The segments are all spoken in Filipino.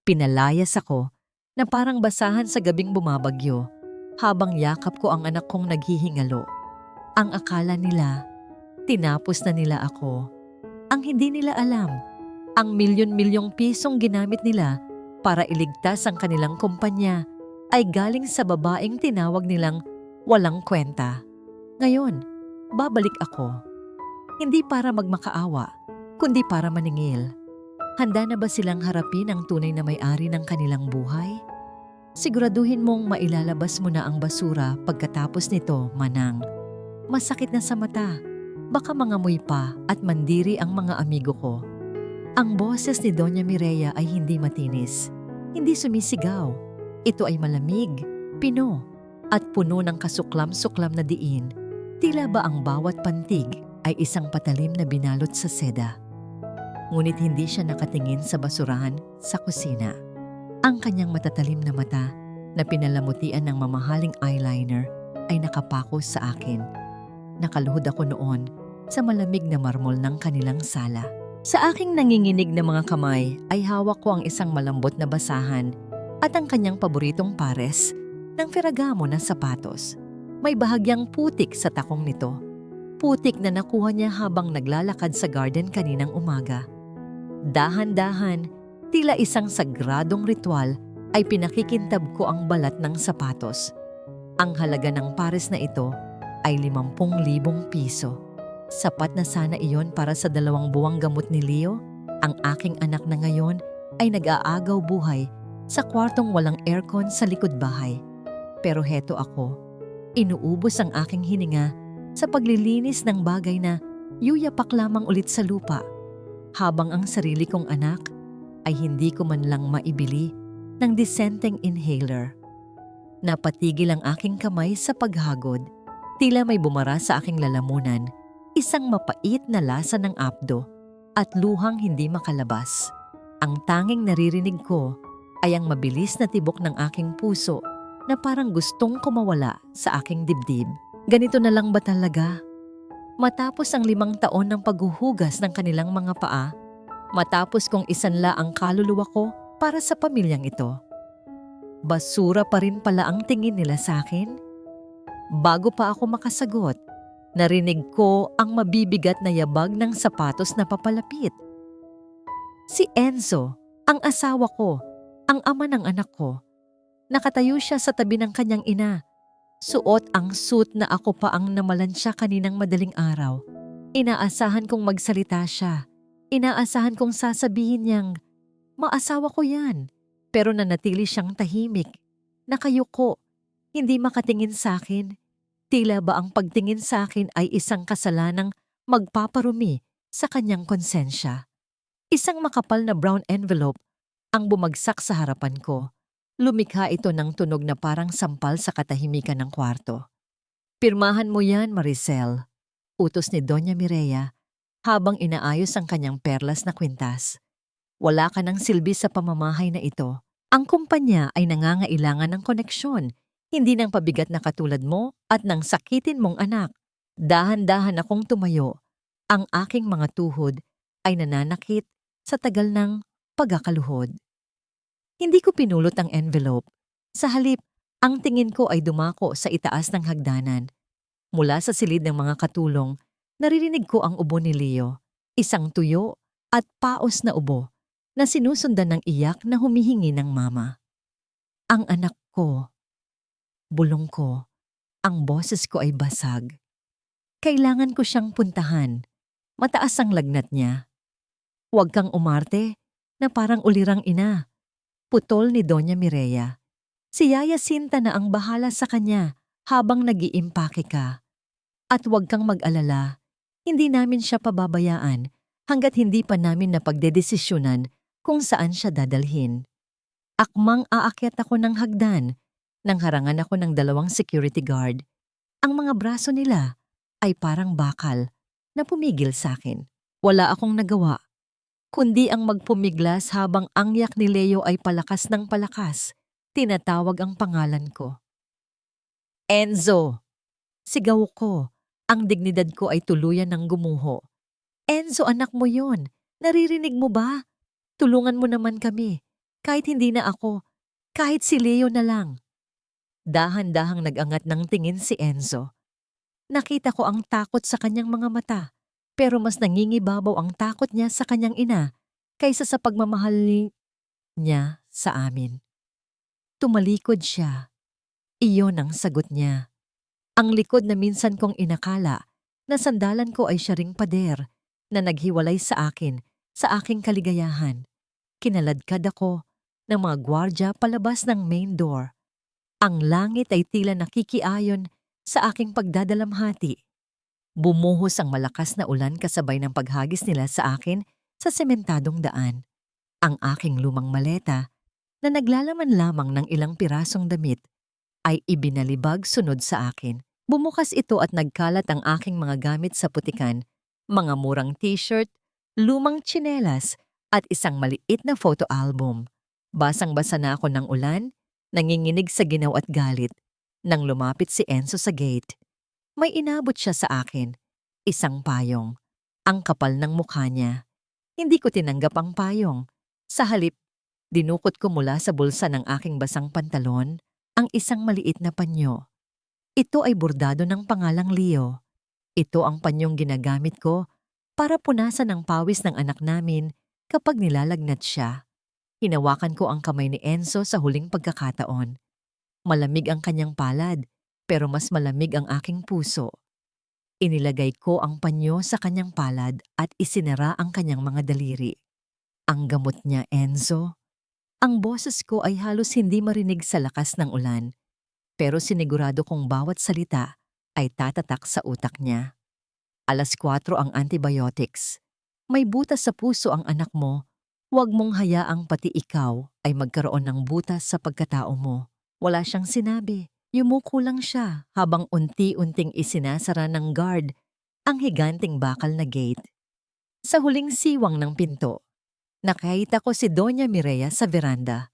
Pinalayas ako na parang basahan sa gabing bumabagyo habang yakap ko ang anak kong naghihingalo. Ang akala nila, tinapos na nila ako. Ang hindi nila alam, ang milyon-milyong pisong ginamit nila para iligtas ang kanilang kumpanya ay galing sa babaeng tinawag nilang walang kwenta. Ngayon, babalik ako. Hindi para magmakaawa, kundi para maningil. Handa na ba silang harapin ang tunay na may-ari ng kanilang buhay? Siguraduhin mong mailalabas mo na ang basura pagkatapos nito, Manang. Masakit na sa mata. Baka mangamoy pa at mandiri ang mga amigo ko. Ang boses ni Doña Mireya ay hindi matinis. Hindi sumisigaw. Ito ay malamig, pino, at puno ng kasuklam-suklam na diin. Tila ba ang bawat pantig ay isang patalim na binalot sa seda. Ngunit hindi siya nakatingin sa basurahan sa kusina. Ang kanyang matatalim na mata na pinalamutian ng mamahaling eyeliner ay nakapako sa akin. Nakaluhod ako noon sa malamig na marmol ng kanilang sala. Sa aking nanginginig na mga kamay ay hawak ko ang isang malambot na basahan at ang kanyang paboritong pares ng Ferragamo na sapatos. May bahagyang putik sa takong nito. Putik na nakuha niya habang naglalakad sa garden kaninang umaga. Dahan-dahan, tila isang sagradong ritual ay pinakikintab ko ang balat ng sapatos. Ang halaga ng pares na ito ay 50,000 piso. Sapat na sana iyon para sa 2 buwang gamot ni Leo. Ang aking anak na ngayon ay nag-aagaw buhay sa kwartong walang aircon sa likod bahay. Pero heto ako, inuubos ang aking hininga sa paglilinis ng bagay na yuyapak lamang ulit sa lupa, habang ang sarili kong anak ay hindi ko man lang maibili ng disenteng inhaler. Napatigil ang aking kamay sa paghagod. Tila may bumara sa aking lalamunan, isang mapait na lasa ng apdo at luhang hindi makalabas. Ang tanging naririnig ko ay ang mabilis na tibok ng aking puso na parang gustong kumawala sa aking dibdib. Ganito na lang ba talaga? Matapos ang 5 taon ng paghuhugas ng kanilang mga paa, matapos kong isanla ang kaluluwa ko para sa pamilyang ito, basura pa rin pala ang tingin nila sa akin? Bago pa ako makasagot, narinig ko ang mabibigat na yabag ng sapatos na papalapit. Si Enzo, ang asawa ko, ang ama ng anak ko. Nakatayo siya sa tabi ng kanyang ina. Suot ang suit na ako pa ang namalan siya kaninang madaling araw. Inaasahan kong magsalita siya. Inaasahan kong sasabihin niyang, "Maasawa ko yan." Pero nanatili siyang tahimik. Nakayuko, hindi makatingin sa akin. Tila ba ang pagtingin sa akin ay isang kasalanang magpaparumi sa kanyang konsensya. Isang makapal na brown envelope ang bumagsak sa harapan ko. Lumikha ito ng tunog na parang sampal sa katahimikan ng kwarto. "Pirmahan mo yan, Maricel," utos ni Doña Mireya habang inaayos ang kanyang perlas na kwintas. "Wala ka ng silbi sa pamamahay na ito. Ang kumpanya ay nangangailangan ng koneksyon, hindi ng pabigat na katulad mo at ng sakitin mong anak." Dahan-dahan akong tumayo. Ang aking mga tuhod ay nananakit sa tagal ng pagkakaluhod. Hindi ko pinulot ang envelope. Sa halip, ang tingin ko ay dumako sa itaas ng hagdanan. Mula sa silid ng mga katulong, naririnig ko ang ubo ni Leo, isang tuyo at paos na ubo na sinusundan ng iyak na humihingi ng mama. Ang anak ko. Bulong ko. Ang boses ko ay basag. Kailangan ko siyang puntahan. Mataas ang lagnat niya. "Huwag kang umarte na parang ulirang ina," putol ni Doña Mireya. "Si Yaya Sinta na ang bahala sa kanya habang nag-iimpake ka. At huwag kang mag-alala, hindi namin siya pababayaan hanggat hindi pa namin napagdedesisyonan kung saan siya dadalhin." Akmang aakyat ako ng hagdan nang harangan ako ng 2 security guard. Ang mga braso nila ay parang bakal na pumigil sa akin. Wala akong nagawa, kundi ang magpumiglas habang ang yak ni Leo ay palakas ng palakas. Tinatawag ang pangalan ko. "Enzo!" Sigaw ko. Ang dignidad ko ay tuluyan ng gumuho. "Enzo, anak mo yon. Naririnig mo ba? Tulungan mo naman kami. Kahit hindi na ako, kahit si Leo na lang. Dahan-dahang nag-angat ng tingin si Enzo. Nakita ko ang takot sa kanyang mga mata, pero mas nangingibabaw ang takot niya sa kanyang ina kaysa sa pagmamahal niya sa amin. Tumalikod siya. Iyon ang sagot niya. Ang likod na minsan kong inakala na sandalan ko ay siya ring pader na naghiwalay sa akin sa aking kaligayahan. Kinaladkad ako ng mga gwardya palabas ng main door. Ang langit ay tila nakikiayon sa aking pagdadalamhati. Bumuhos ang malakas na ulan kasabay ng paghagis nila sa akin sa sementadong daan. Ang aking lumang maleta na naglalaman lamang ng ilang pirasong damit ay ibinalibag sunod sa akin. Bumukas ito at nagkalat ang aking mga gamit sa putikan, mga murang t-shirt, lumang tsinelas at isang maliit na photo album. Basang-basa na ako ng ulan, nanginginig sa ginaw at galit. Nang lumapit si Enzo sa gate, may inabot siya sa akin. Isang payong. Ang kapal ng mukha niya. Hindi ko tinanggap ang payong. Sa halip, dinukot ko mula sa bulsa ng aking basang pantalon ang isang maliit na panyo. Ito ay bordado ng pangalang Leo. Ito ang panyong ginagamit ko para punasan ang pawis ng anak namin kapag nilalagnat siya. Hinawakan ko ang kamay ni Enzo sa huling pagkakataon. Malamig ang kanyang palad, pero mas malamig ang aking puso. Inilagay ko ang panyo sa kanyang palad at isinara ang kanyang mga daliri. Ang gamot niya, Enzo. Ang boses ko ay halos hindi marinig sa lakas ng ulan, pero sinigurado kong bawat salita ay tatatak sa utak niya. 4:00 ang antibiotics. May butas sa puso ang anak mo. Huwag mong hayaang pati ikaw ay magkaroon ng butas sa pagkatao mo. Wala siyang sinabi. Yumuko lang siya habang unti-unting isinasara ng guard ang higanting bakal na gate. Sa huling siwang ng pinto, nakita ko si Doña Mireya sa veranda.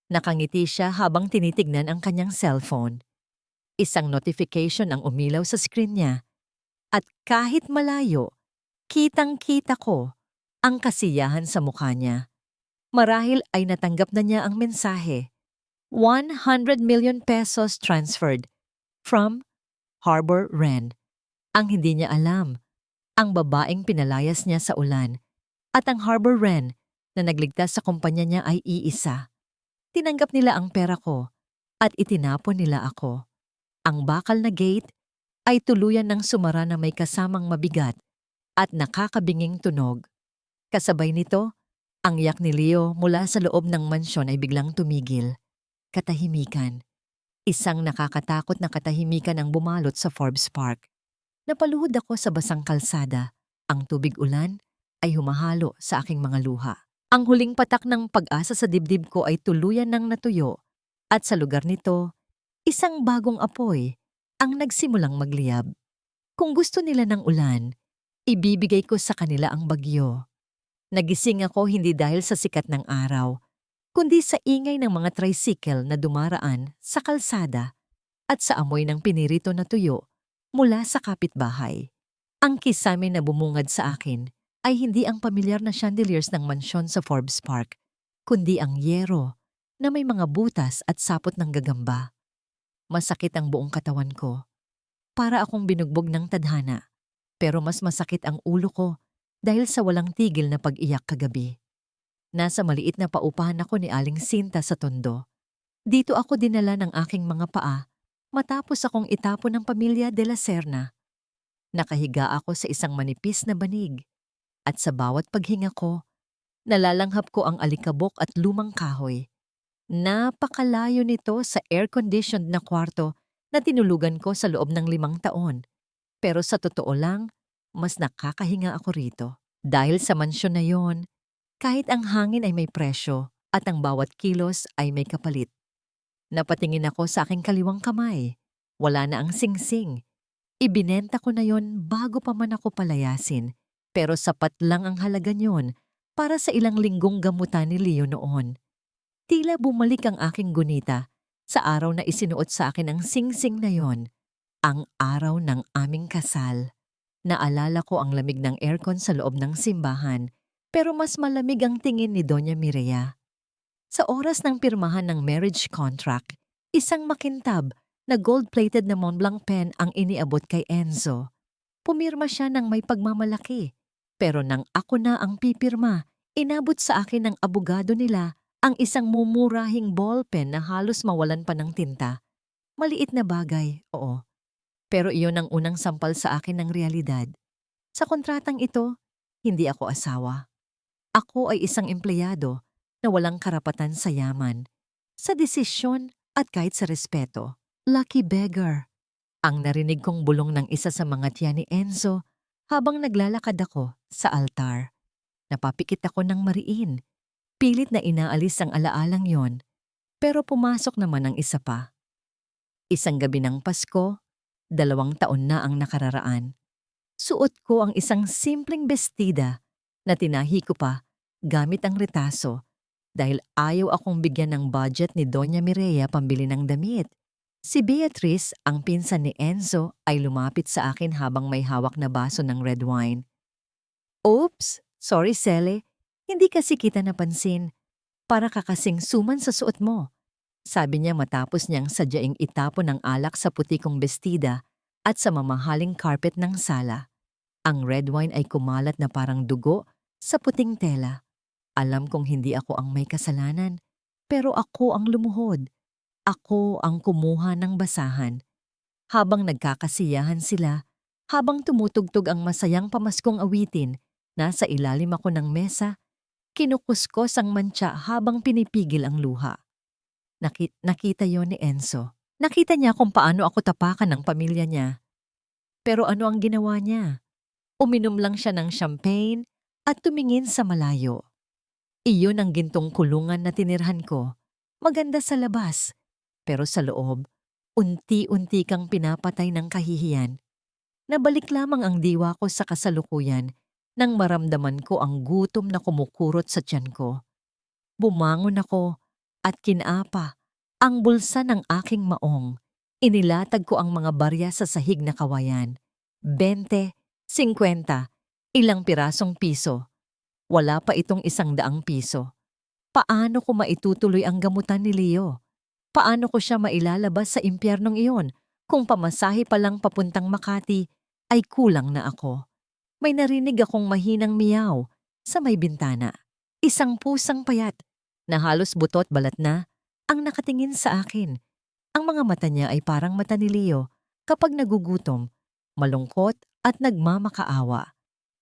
Nakangiti siya habang tinitignan ang kanyang cellphone. Isang notification ang umilaw sa screen niya. At kahit malayo, kitang-kita ko ang kasiyahan sa mukha niya. Marahil ay natanggap na niya ang mensahe. 100 million pesos transferred from Harbor Ren. Ang hindi niya alam, ang babaeng pinalayas niya sa ulan at ang Harbor Ren na nagligtas sa kumpanya niya ay iisa. Tinanggap nila ang pera ko at itinapon nila ako. Ang bakal na gate ay tuluyan ng sumara na may kasamang mabigat at nakakabinging tunog. Kasabay nito, ang iyak ni Leo mula sa loob ng mansyon ay biglang tumigil. Katahimikan. Isang nakakatakot na katahimikan ang bumalot sa Forbes Park. Napaluhod ako sa basang kalsada. Ang tubig ulan ay humahalo sa aking mga luha. Ang huling patak ng pag-asa sa dibdib ko ay tuluyan ng natuyo at sa lugar nito, isang bagong apoy ang nagsimulang magliyab. Kung gusto nila ng ulan, ibibigay ko sa kanila ang bagyo. Nagising ako hindi dahil sa sikat ng araw, kundi sa ingay ng mga tricycle na dumaraan sa kalsada at sa amoy ng pinirito na tuyo mula sa kapitbahay. Ang kisame na bumungad sa akin ay hindi ang pamilyar na chandeliers ng mansyon sa Forbes Park, kundi ang yero na may mga butas at sapot ng gagamba. Masakit ang buong katawan ko. Para akong binugbog ng tadhana, pero mas masakit ang ulo ko dahil sa walang tigil na pag-iyak kagabi. Nasa maliit na paupahan ako ni Aling Sinta sa Tondo. Dito ako dinala ng aking mga paa matapos akong itapon ng pamilya de la Serna. Nakahiga ako sa isang manipis na banig at sa bawat paghinga ko, nalalanghap ko ang alikabok at lumang kahoy. Napakalayo nito sa air-conditioned na kwarto na tinulugan ko sa loob ng 5 taon. Pero sa totoo lang, mas nakakahinga ako rito. Dahil sa mansyon na yon, kahit ang hangin ay may presyo at ang bawat kilos ay may kapalit. Napatingin ako sa aking kaliwang kamay. Wala na ang singsing. Ibinenta ko na yon bago pa man ako palayasin. Pero sapat lang ang halaga niyon para sa ilang linggong gamutan ni Leo noon. Tila bumalik ang aking gunita sa araw na isinuot sa akin ang singsing na yon. Ang araw ng aming kasal. Naalala ko ang lamig ng aircon sa loob ng simbahan, pero mas malamig ang tingin ni Doña Mireya. Sa oras ng pirmahan ng marriage contract, isang makintab na gold-plated na Montblanc pen ang iniabot kay Enzo. Pumirma siya ng may pagmamalaki. Pero nang ako na ang pipirma, inabot sa akin ng abogado nila ang isang mumurahing ballpen na halos mawalan pa ng tinta. Maliit na bagay, oo. Pero iyon ang unang sampal sa akin ng realidad. Sa kontratang ito, hindi ako asawa. Ako ay isang empleyado na walang karapatan sa yaman, sa desisyon at kahit sa respeto. Lucky beggar. Ang narinig kong bulong ng isa sa mga tiyan ni Enzo habang naglalakad ako sa altar. Napapikit ako ng mariin. Pilit na inaalis ang alaalang yon, pero pumasok naman ang isa pa. Isang gabi ng Pasko, 2 taon na ang nakararaan. Suot ko ang isang simpleng bestida na tinahi ko pa gamit ang retaso dahil ayaw akong bigyan ng budget ni Doña Mireya pambili ng damit. Si Beatrice, ang pinsan ni Enzo, ay lumapit sa akin habang may hawak na baso ng red wine. Oops, sorry Sele, hindi kasi kita napansin. Para ka kasing suman sa suot mo. Sabi niya matapos niyang sadyaing itapon ng alak sa puti kong bestida at sa mamahaling carpet ng sala. Ang red wine ay kumalat na parang dugo sa puting tela. Alam kong hindi ako ang may kasalanan, pero ako ang lumuhod. Ako ang kumuha ng basahan. Habang nagkakasiyahan sila, habang tumutugtog ang masayang pamaskong awitin, nasa ilalim ako ng mesa, kinukuskos ang mantsa habang pinipigil ang luha. Nakita yon ni Enzo. Nakita niya kung paano ako tapakan ng pamilya niya. Pero ano ang ginawa niya? Uminom lang siya ng champagne at tumingin sa malayo. Iyon ang gintong kulungan na tinirhan ko. Maganda sa labas, pero sa loob, unti-unti kang pinapatay ng kahihiyan. Nabalik lamang ang diwa ko sa kasalukuyan nang maramdaman ko ang gutom na kumukurot sa tiyan ko. Bumangon ako at kinapa ang bulsa ng aking maong. Inilatag ko ang mga barya sa sahig na kawayan. 20, 50, ilang pirasong piso. Wala pa itong 100 piso. Paano ko maitutuloy ang gamutan ni Leo? Paano ko siya mailalabas sa impyernong iyon kung pamasahe pa lang papuntang Makati ay kulang na ako? May narinig akong mahinang miyaw sa may bintana. Isang pusang payat na halos butot balat na ang nakatingin sa akin. Ang mga mata niya ay parang mata ni Leo kapag nagugutom, malungkot at nagmamakaawa.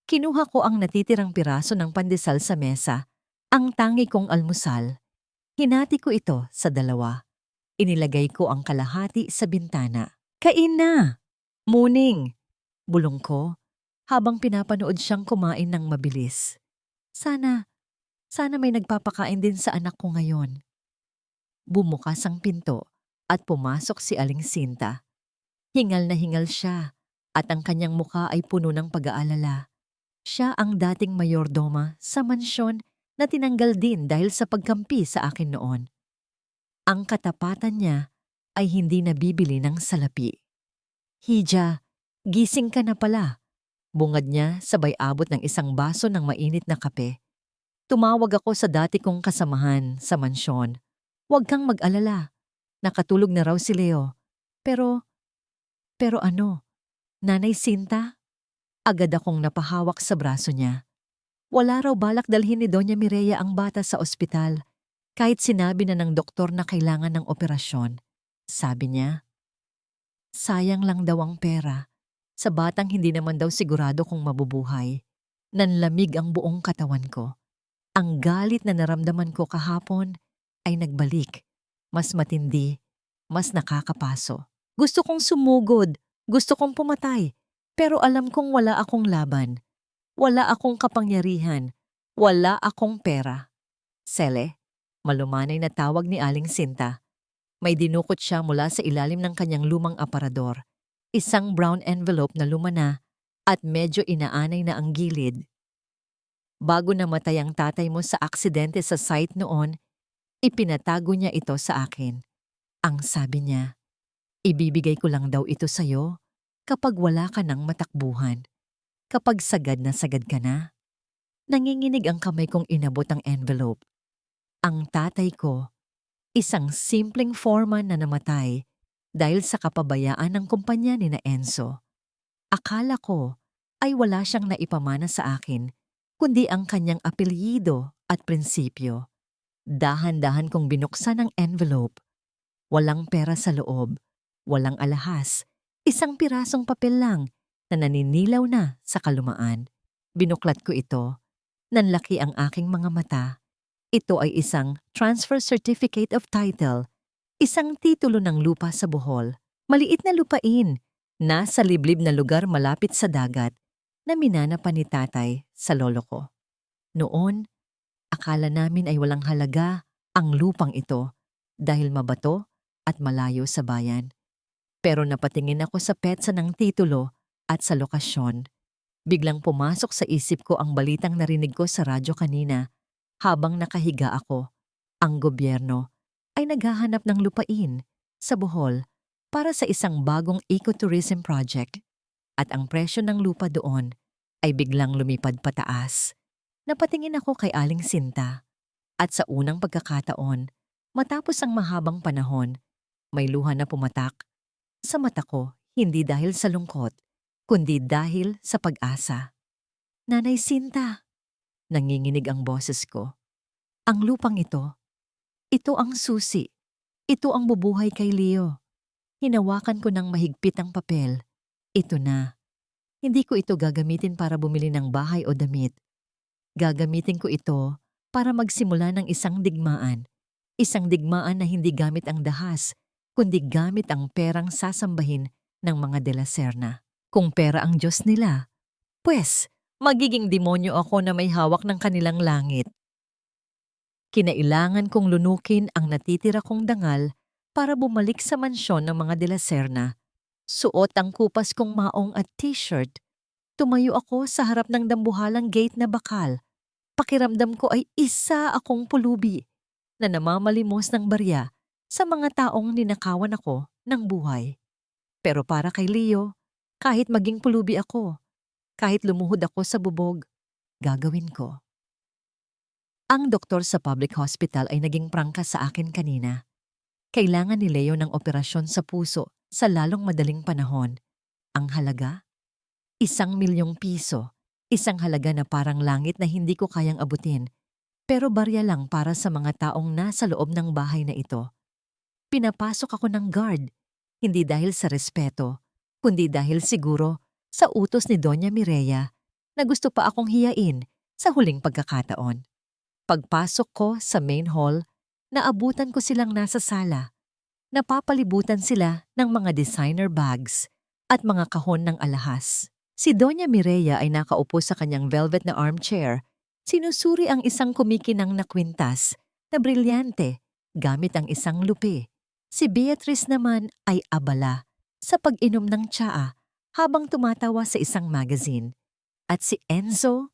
Kinuha ko ang natitirang piraso ng pandesal sa mesa, ang tangi kong almusal. Hinati ko ito sa 2. Inilagay ko ang kalahati sa bintana. Kain na! Muning! Bulong ko habang pinapanood siyang kumain ng mabilis. Sana may nagpapakain din sa anak ko ngayon. Bumukas ang pinto at pumasok si Aling Sinta. Hingal na hingal siya at ang kanyang mukha ay puno ng pag-aalala. Siya ang dating mayordoma sa mansyon na tinanggal din dahil sa pagkampi sa akin noon. Ang katapatan niya ay hindi nabibili ng salapi. Hija, gising ka na pala. Bungad niya sabay abot ng isang baso ng mainit na kape. Tumawag ako sa dati kong kasamahan sa mansyon. Huwag kang mag-alala. Nakatulog na raw si Leo. Pero ano, Nanay Sinta? Agad akong napahawak sa braso niya. Wala raw balak dalhin ni Doña Mireya ang bata sa ospital kahit sinabi na ng doktor na kailangan ng operasyon. Sabi niya, sayang lang daw ang pera. Sa batang hindi naman daw sigurado kung mabubuhay. Nanlamig ang buong katawan ko. Ang galit na naramdaman ko kahapon ay nagbalik. Mas matindi, mas nakakapaso. Gusto kong sumugod, gusto kong pumatay. Pero alam kong wala akong laban. Wala akong kapangyarihan. Wala akong pera. Sele, malumanay na tawag ni Aling Sinta. May dinukot siya mula sa ilalim ng kanyang lumang aparador. Isang brown envelope na lumana at medyo inaanay na ang gilid. Bago namatay ang tatay mo sa aksidente sa site noon, ipinatago niya ito sa akin. Ang sabi niya, ibibigay ko lang daw ito sa'yo kapag wala ka ng matakbuhan. Kapag sagad ka na. Nanginginig ang kamay kong inabot ang envelope. Ang tatay ko, isang simpleng foreman na namatay dahil sa kapabayaan ng kumpanya ni na Enzo. Akala ko ay wala siyang naipamana sa akin, kundi ang kanyang apelyido at prinsipyo. Dahan-dahan kong binuksan ang envelope. Walang pera sa loob, walang alahas, isang pirasong papel lang na naninilaw na sa kalumaan. Binuklat ko ito, nanlaki ang aking mga mata. Ito ay isang transfer certificate of title, isang titulo ng lupa sa Bohol. Maliit na lupain, nasa liblib na lugar malapit sa dagat, na minana pa ni tatay sa lolo ko. Noon, akala namin ay walang halaga ang lupang ito dahil mabato at malayo sa bayan. Pero napatingin ako sa petsa ng titulo at sa lokasyon. Biglang pumasok sa isip ko ang balitang narinig ko sa radyo kanina habang nakahiga ako. Ang gobyerno ay naghahanap ng lupain sa Bohol para sa isang bagong ecotourism project at ang presyo ng lupa doon ay biglang lumipad pataas. Napatingin ako kay Aling Sinta at sa unang pagkakataon, matapos ang mahabang panahon, may luha na pumatak sa mata ko, hindi dahil sa lungkot, kundi dahil sa pag-asa. Nanay Sinta, nanginginig ang boses ko. Ang lupang ito ang susi. Ito ang bubuhay kay Leo. Hinawakan ko ng mahigpit ang papel. Ito na. Hindi ko ito gagamitin para bumili ng bahay o damit. Gagamitin ko ito para magsimula ng isang digmaan. Isang digmaan na hindi gamit ang dahas, kundi gamit ang perang sasambahin ng mga De La Serna. Kung pera ang Diyos nila, pues magiging demonyo ako na may hawak ng kanilang langit. Kinailangan kong lunukin ang natitira kong dangal para bumalik sa mansyon ng mga De La Serna. Suot ang kupas kong maong at t-shirt. Tumayo ako sa harap ng dambuhalang gate na bakal. Pakiramdam ko ay isa akong pulubi na namamalimos ng barya sa mga taong ninakawan ako ng buhay. Pero para kay Leo, kahit maging pulubi ako, kahit lumuhod ako sa bubog, gagawin ko. Ang doktor sa public hospital ay naging prangka sa akin kanina. Kailangan ni Leo ng operasyon sa puso sa lalong madaling panahon. Ang halaga? 1,000,000 piso. Isang halaga na parang langit na hindi ko kayang abutin, pero barya lang para sa mga taong nasa loob ng bahay na ito. Pinapasok ako ng guard, hindi dahil sa respeto, kundi dahil siguro sa utos ni Doña Mireya na gusto pa akong hiyain sa huling pagkakataon. Pagpasok ko sa main hall, naabutan ko silang nasa sala. Napapalibutan sila ng mga designer bags at mga kahon ng alahas. Si Doña Mireya ay nakaupo sa kanyang velvet na armchair. Sinusuri ang isang kumikinang na kwintas na brilyante gamit ang isang lupi. Si Beatrice naman ay abala sa pag-inom ng tsaa habang tumatawa sa isang magazine. At si Enzo,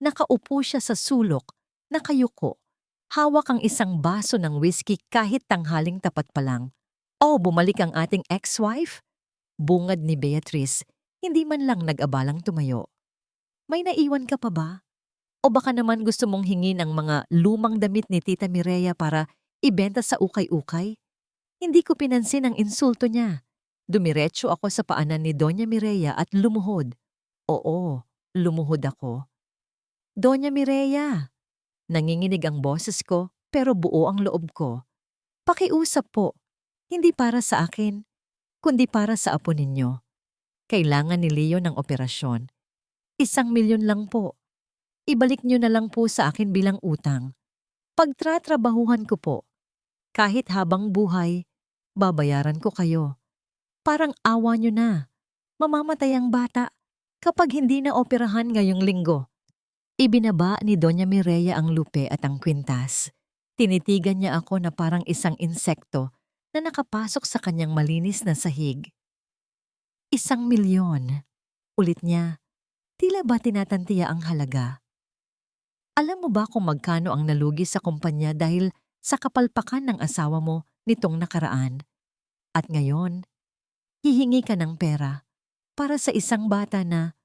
nakaupo siya sa sulok, nakayuko. Hawak ang isang baso ng whiskey kahit tanghaling tapat pa lang. Oh, bumalik ang ating ex-wife? Bungad ni Beatrice. Hindi man lang nag-abalang tumayo. May naiwan ka pa ba? O baka naman gusto mong hingin ang mga lumang damit ni Tita Mireya para ibenta sa ukay-ukay? Hindi ko pinansin ang insulto niya. Dumiretso ako sa paanan ni Doña Mireya at lumuhod. Oo, lumuhod ako. Doña Mireya, nanginginig ang boses ko pero buo ang loob ko. Pakiusap po, hindi para sa akin, kundi para sa apo ninyo. Kailangan ni Leo ng operasyon. 1,000,000 lang po. Ibalik niyo na lang po sa akin bilang utang. Pagtratrabahuhan ko po. Kahit habang buhay, babayaran ko kayo. Parang awa niyo na. Mamamatay ang bata kapag hindi na operahan ngayong linggo. Ibinaba ni Doña Mireya ang lupe at ang kwintas. Tinitigan niya ako na parang isang insekto na nakapasok sa kanyang malinis na sahig. 1,000,000. Ulit niya, tila ba tinatantiya ang halaga? Alam mo ba kung magkano ang nalugi sa kumpanya dahil sa kapalpakan ng asawa mo nitong nakaraan? At ngayon, hihingi ka ng pera para sa isang bata na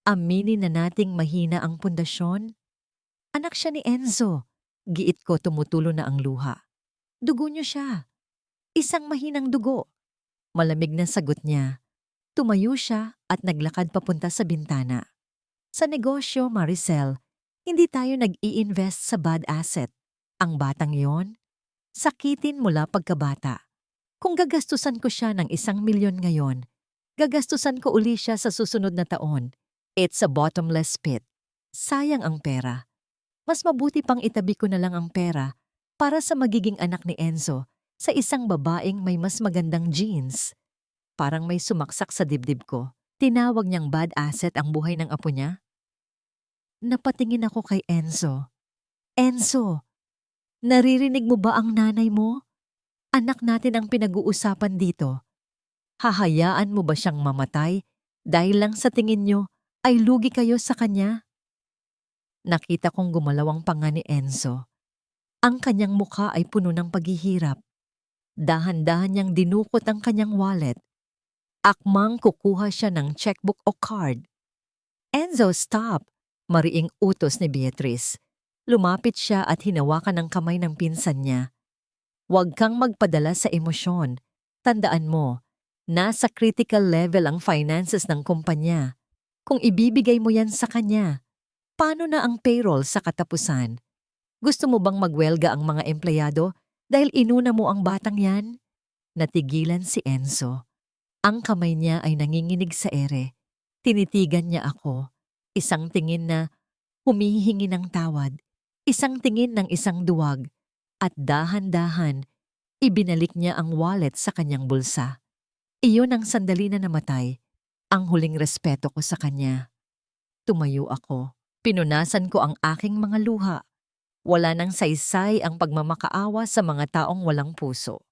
aminin na nating mahina ang pundasyon? Anak siya ni Enzo, Giit ko tumutulo na ang luha. Dugo niyo siya. Isang mahinang dugo. Malamig na sagot niya. Tumayo siya at naglakad papunta sa bintana. Sa negosyo, Maricel, hindi tayo nag-i-invest sa bad asset. Ang batang yon, sakitin mula pagkabata. Kung gagastusan ko siya ng 1,000,000 ngayon, gagastusan ko uli siya sa susunod na taon. It's a bottomless pit. Sayang ang pera. Mas mabuti pang itabi ko na lang ang pera para sa magiging anak ni Enzo sa isang babaeng may mas magandang genes. Parang may sumaksak sa dibdib ko. Tinawag niyang bad asset ang buhay ng apo niya. Napatingin ako kay Enzo. Enzo, naririnig mo ba ang nanay mo? Anak natin ang pinag-uusapan dito. Hahayaan mo ba siyang mamatay dahil lang sa tingin niyo ay lugi kayo sa kanya? Nakita kong gumalaw ang panga ni Enzo. Ang kanyang mukha ay puno ng paghihirap. Dahan-dahan niyang dinukot ang kanyang wallet. Akmang kukuha siya ng checkbook o card. Enzo, stop! Mariing utos ni Beatrice. Lumapit siya at hinawakan ang kamay ng pinsan niya. Huwag kang magpadala sa emosyon. Tandaan mo, nasa critical level ang finances ng kumpanya. Kung ibibigay mo yan sa kanya, paano na ang payroll sa katapusan? Gusto mo bang magwelga ang mga empleyado dahil inuna mo ang batang yan? Natigilan si Enzo. Ang kamay niya ay nanginginig sa ere. Tinitigan niya ako. Isang tingin na humihingi ng tawad. Isang tingin ng isang duwag. At dahan-dahan, ibinalik niya ang wallet sa kanyang bulsa. Iyon ang sandali na namatay. Ang huling respeto ko sa kanya. Tumayo ako. Pinunasan ko ang aking mga luha. Wala nang saysay ang pagmamakaawa sa mga taong walang puso.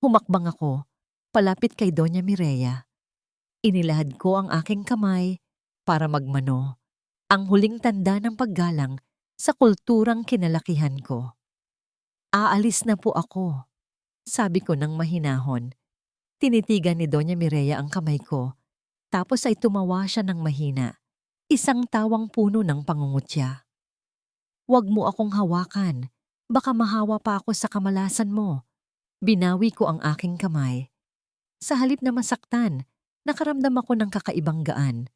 Humakbang ako, palapit kay Doña Mireya. Inilahad ko ang aking kamay para magmano, ang huling tanda ng paggalang sa kulturang kinalakihan ko. Aalis na po ako, sabi ko ng mahinahon. Tinitigan ni Doña Mireya ang kamay ko, tapos ay tumawa siya ng mahina, isang tawang puno ng pangungutya. Huwag mo akong hawakan, baka mahawa pa ako sa kamalasan mo. Binawi ko ang aking kamay. Sa halip na masaktan, nakaramdam ako ng kakaibang gaan.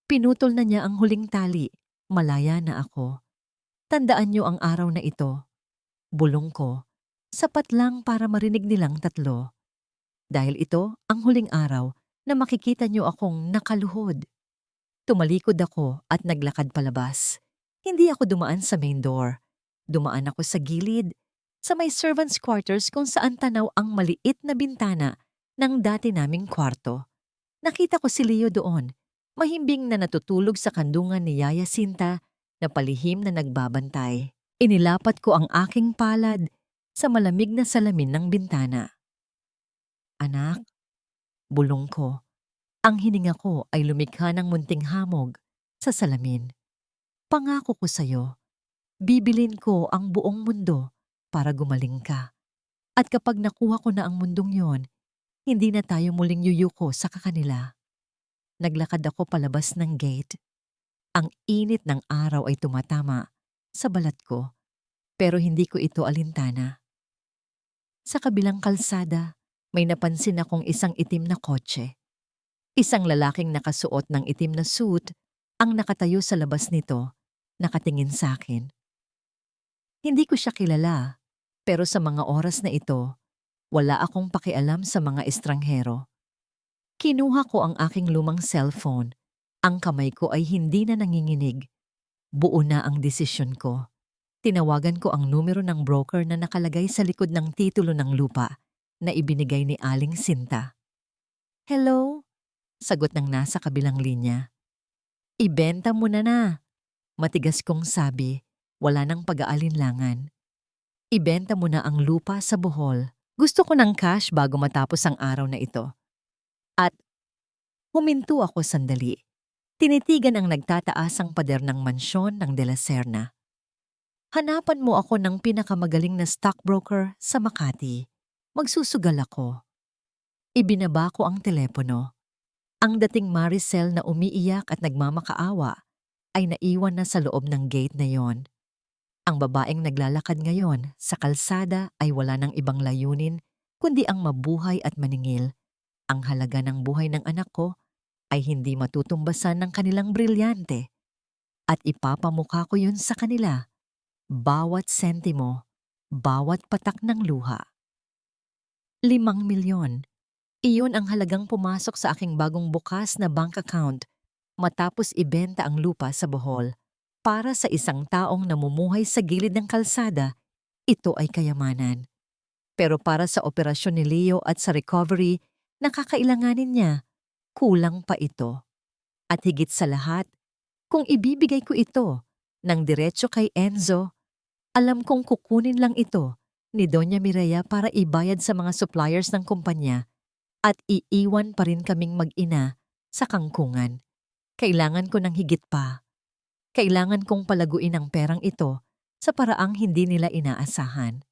Pinutol na niya ang huling tali, malaya na ako. Tandaan niyo ang araw na ito. Bulong ko, sapat lang para marinig nilang tatlo. Dahil ito ang huling araw na makikita niyo akong nakaluhod. Tumalikod ako at naglakad palabas. Hindi ako dumaan sa main door. Dumaan ako sa gilid, sa may servants' quarters kung saan tanaw ang maliit na bintana ng dati naming kwarto. Nakita ko si Leo doon, mahimbing na natutulog sa kandungan ni Yaya Sinta na palihim na nagbabantay. Inilapat ko ang aking palad sa malamig na salamin ng bintana. Anak, bulong ko. Ang hininga ko ay lumikha ng munting hamog sa salamin. Pangako ko sa'yo, bibilin ko ang buong mundo para gumaling ka. At kapag nakuha ko na ang mundong yon, hindi na tayo muling yuyuko sa kakanila. Naglakad ako palabas ng gate. Ang init ng araw ay tumatama sa balat ko, pero hindi ko ito alintana. Sa kabilang kalsada, may napansin akong isang itim na kotse. Isang lalaking nakasuot ng itim na suit ang nakatayo sa labas nito, nakatingin sa akin. Hindi ko siya kilala, pero sa mga oras na ito, wala akong pakialam sa mga estranghero. Kinuha ko ang aking lumang cellphone. Ang kamay ko ay hindi na nanginginig. Buo na ang desisyon ko. Tinawagan ko ang numero ng broker na nakalagay sa likod ng titulo ng lupa na ibinigay ni Aling Sinta. Hello? Sagot ng nasa kabilang linya. Ibenta mo na. Matigas kong sabi, wala nang pag-aalinlangan. Ibenta mo na ang lupa sa Bohol. Gusto ko ng cash bago matapos ang araw na ito. At huminto ako sandali. Tinitigan ang nagtataasang pader ng mansyon ng De La Serna. Hanapan mo ako ng pinakamagaling na stockbroker sa Makati. Magsusugal ako. Ibinaba ko ang telepono. Ang dating Maricel na umiiyak at nagmamakaawa ay naiwan na sa loob ng gate na yon. Ang babaeng naglalakad ngayon sa kalsada ay wala ng ibang layunin kundi ang mabuhay at maningil. Ang halaga ng buhay ng anak ko ay hindi matutumbasan ng kanilang brilyante at ipapamukha ko yun sa kanila. Bawat sentimo, bawat patak ng luha. 5 milyon. Iyon ang halagang pumasok sa aking bagong bukas na bank account matapos ibenta ang lupa sa Bohol. Para sa isang taong namumuhay sa gilid ng kalsada, ito ay kayamanan. Pero para sa operasyon ni Leo at sa recovery na kakailanganin niya, kulang pa ito. At higit sa lahat, kung ibibigay ko ito ng diretso kay Enzo, alam kong kukunin lang ito ni Doña Mireya para ibayad sa mga suppliers ng kumpanya at iiwan pa rin kaming mag-ina sa kangkungan. Kailangan ko ng higit pa. Kailangan kong palaguin ang perang ito sa paraang hindi nila inaasahan.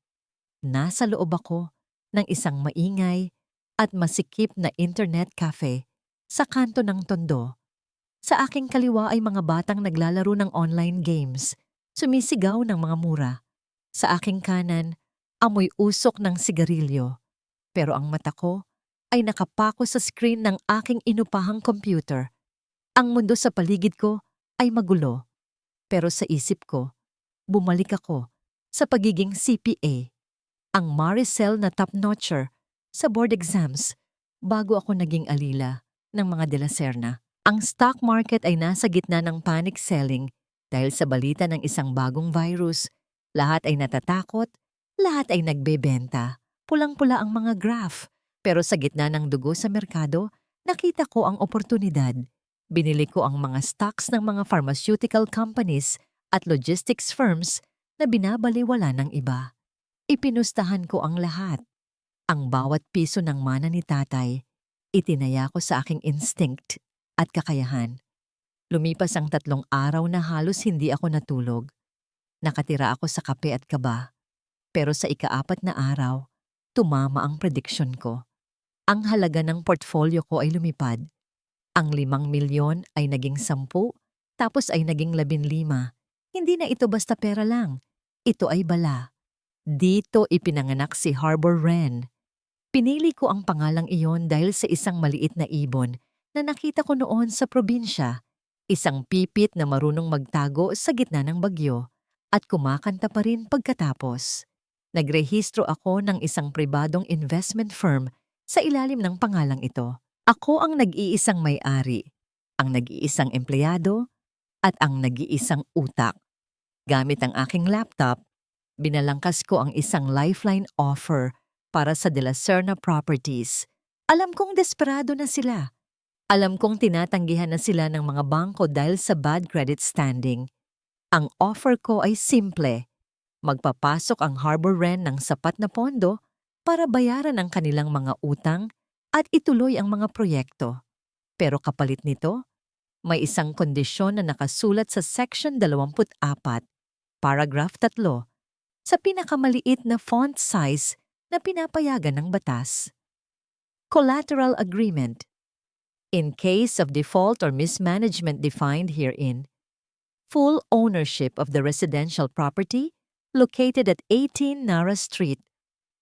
Nasa loob ako ng isang maingay at masikip na internet cafe sa kanto ng Tondo. Sa aking kaliwa ay mga batang naglalaro ng online games, sumisigaw ng mga mura. Sa aking kanan, amoy usok ng sigarilyo. Pero ang mata ko ay nakapako sa screen ng aking inupahang computer. Ang mundo sa paligid ko ay magulo. Pero sa isip ko, bumalik ako sa pagiging CPA. Ang Maricel na top-notcher sa board exams bago ako naging alila ng mga De La Serna. Ang stock market ay nasa gitna ng panic selling dahil sa balita ng isang bagong virus. Lahat ay natatakot, lahat ay nagbebenta. Pulang-pula ang mga graph. Pero sa gitna ng dugo sa merkado, nakita ko ang oportunidad. Binili ko ang mga stocks ng mga pharmaceutical companies at logistics firms na binabaliwala ng iba. Ipinustahan ko ang lahat. Ang bawat piso ng mana ni tatay, itinaya ko sa aking instinct at kakayahan. Lumipas ang 3 araw na halos hindi ako natulog. Nakatira ako sa kape at kaba. Pero sa ika-4 na araw, tumama ang prediction ko. Ang halaga ng portfolio ko ay lumipad. Ang 5 milyon ay naging 10, tapos ay naging 15. Hindi na ito basta pera lang. Ito ay bala. Dito ipinanganak si Harbor Wren. Pinili ko ang pangalang iyon dahil sa isang maliit na ibon na nakita ko noon sa probinsya. Isang pipit na marunong magtago sa gitna ng bagyo at kumakanta pa rin pagkatapos. Nagrehistro ako ng isang pribadong investment firm sa ilalim ng pangalang ito. Ako ang nag-iisang may-ari, ang nag-iisang empleyado, at ang nag-iisang utak. Gamit ang aking laptop, binalangkas ko ang isang lifeline offer para sa De La Serna Properties. Alam kong desperado na sila. Alam kong tinatanggihan na sila ng mga bangko dahil sa bad credit standing. Ang offer ko ay simple. Magpapasok ang Harbor Wren ng sapat na pondo para bayaran ang kanilang mga utang at ituloy ang mga proyekto. Pero kapalit nito, may isang kondisyon na nakasulat sa Section 24, Paragraph 3, sa pinakamaliit na font size na pinapayagan ng batas. Collateral Agreement. In case of default or mismanagement defined herein, full ownership of the residential property located at 18 Nara Street,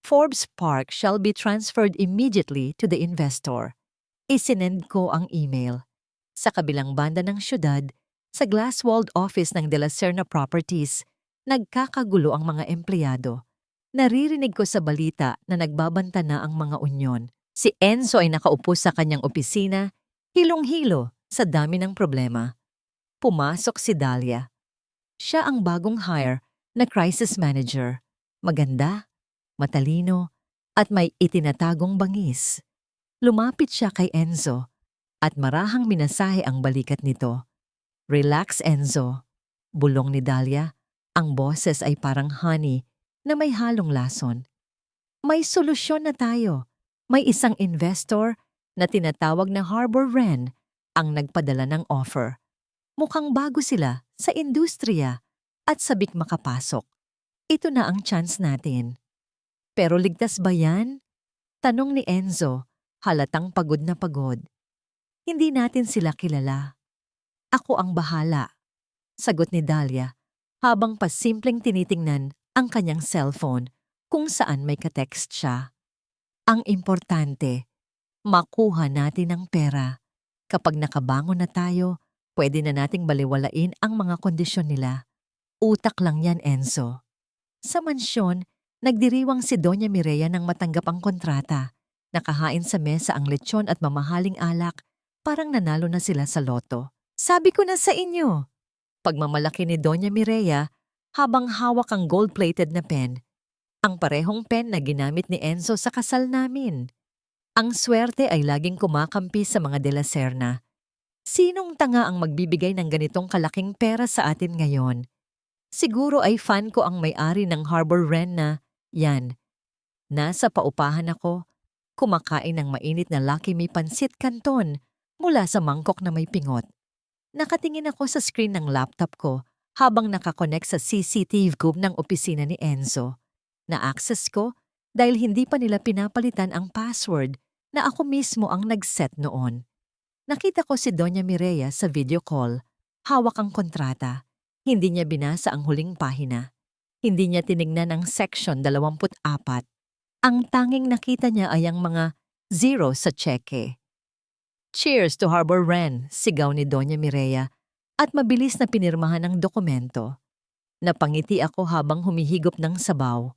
Forbes Park shall be transferred immediately to the investor. Isinend ko ang email. Sa kabilang banda ng syudad, sa glass-walled office ng De La Serna Properties, nagkakagulo ang mga empleyado. Naririnig ko sa balita na nagbabanta na ang mga unyon. Si Enzo ay nakaupo sa kanyang opisina, hilong-hilo sa dami ng problema. Pumasok si Dahlia. Siya ang bagong hire na crisis manager. Maganda, matalino, at may itinatagong bangis. Lumapit siya kay Enzo at marahang minasahe ang balikat nito. Relax, Enzo. Bulong ni Dahlia. Ang boses ay parang honey na may halong lason. May solusyon na tayo. May isang investor na tinatawag na Harbor Wren ang nagpadala ng offer. Mukhang bago sila sa industriya at sabik makapasok. Ito na ang chance natin. Pero ligtas ba yan? Tanong ni Enzo, halatang pagod na pagod. Hindi natin sila kilala. Ako ang bahala. Sagot ni Dahlia. habang pasimpleng tinitingnan ang kanyang cellphone kung saan may ka-text siya. Ang importante, makuha natin ang pera. Kapag nakabangon na tayo, pwede na nating baliwalain ang mga kondisyon nila. Utak lang yan, Enzo. Sa mansyon, nagdiriwang si Doña Mireya nang matanggap ang kontrata. Nakahain sa mesa ang lechon at mamahaling alak, parang nanalo na sila sa loto. Sabi ko na sa inyo, pagmamalaki ni Doña Mireya habang hawak ang gold-plated na pen. Ang parehong pen na ginamit ni Enzo sa kasal namin. Ang swerte ay laging kumakampi sa mga De La Serna. Sinong tanga ang magbibigay ng ganitong kalaking pera sa atin ngayon? Siguro ay fan ko ang may-ari ng Harbor Wren na, yan. Nasa paupahan ako, kumakain ng mainit na Lucky Me Pansit Canton mula sa mangkok na may pingot. Nakatingin ako sa screen ng laptop ko habang nakakonect sa CCTV cube ng opisina ni Enzo. Na-access ko dahil hindi pa nila pinapalitan ang password na ako mismo ang nag-set noon. Nakita ko si Doña Mireya sa video call. Hawak ang kontrata. Hindi niya binasa ang huling pahina. Hindi niya tinignan ang section 24. Ang tanging nakita niya ay ang mga zero sa tseke. Cheers to Harbor Wren, sigaw ni Doña Mireya at mabilis na pinirmahan ang dokumento. Napangiti ako habang humihigop ng sabaw.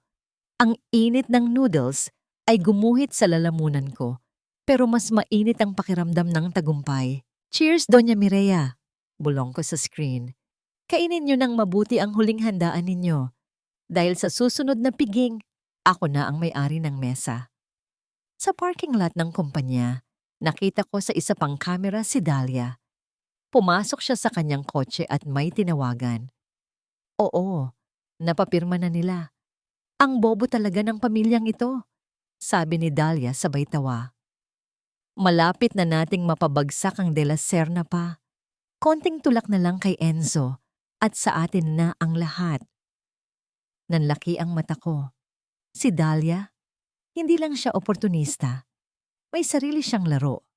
Ang init ng noodles ay gumuhit sa lalamunan ko, pero mas mainit ang pakiramdam ng tagumpay. Cheers, Doña Mireya! Bulong ko sa screen. Kainin niyo ng mabuti ang huling handaan ninyo. Dahil sa susunod na piging, ako na ang may-ari ng mesa. Sa parking lot ng kumpanya, nakita ko sa isa pang kamera si Dahlia. Pumasok siya sa kanyang kotse at may tinawagan. Oo, napapirma na nila. Ang bobo talaga ng pamilyang ito, sabi ni Dahlia sabay tawa. Malapit na nating mapabagsak ang De La Serna pa. Konting tulak na lang kay Enzo at sa atin na ang lahat. Nanlaki ang mata ko. Si Dahlia, hindi lang siya oportunista. May sarili siyang laro.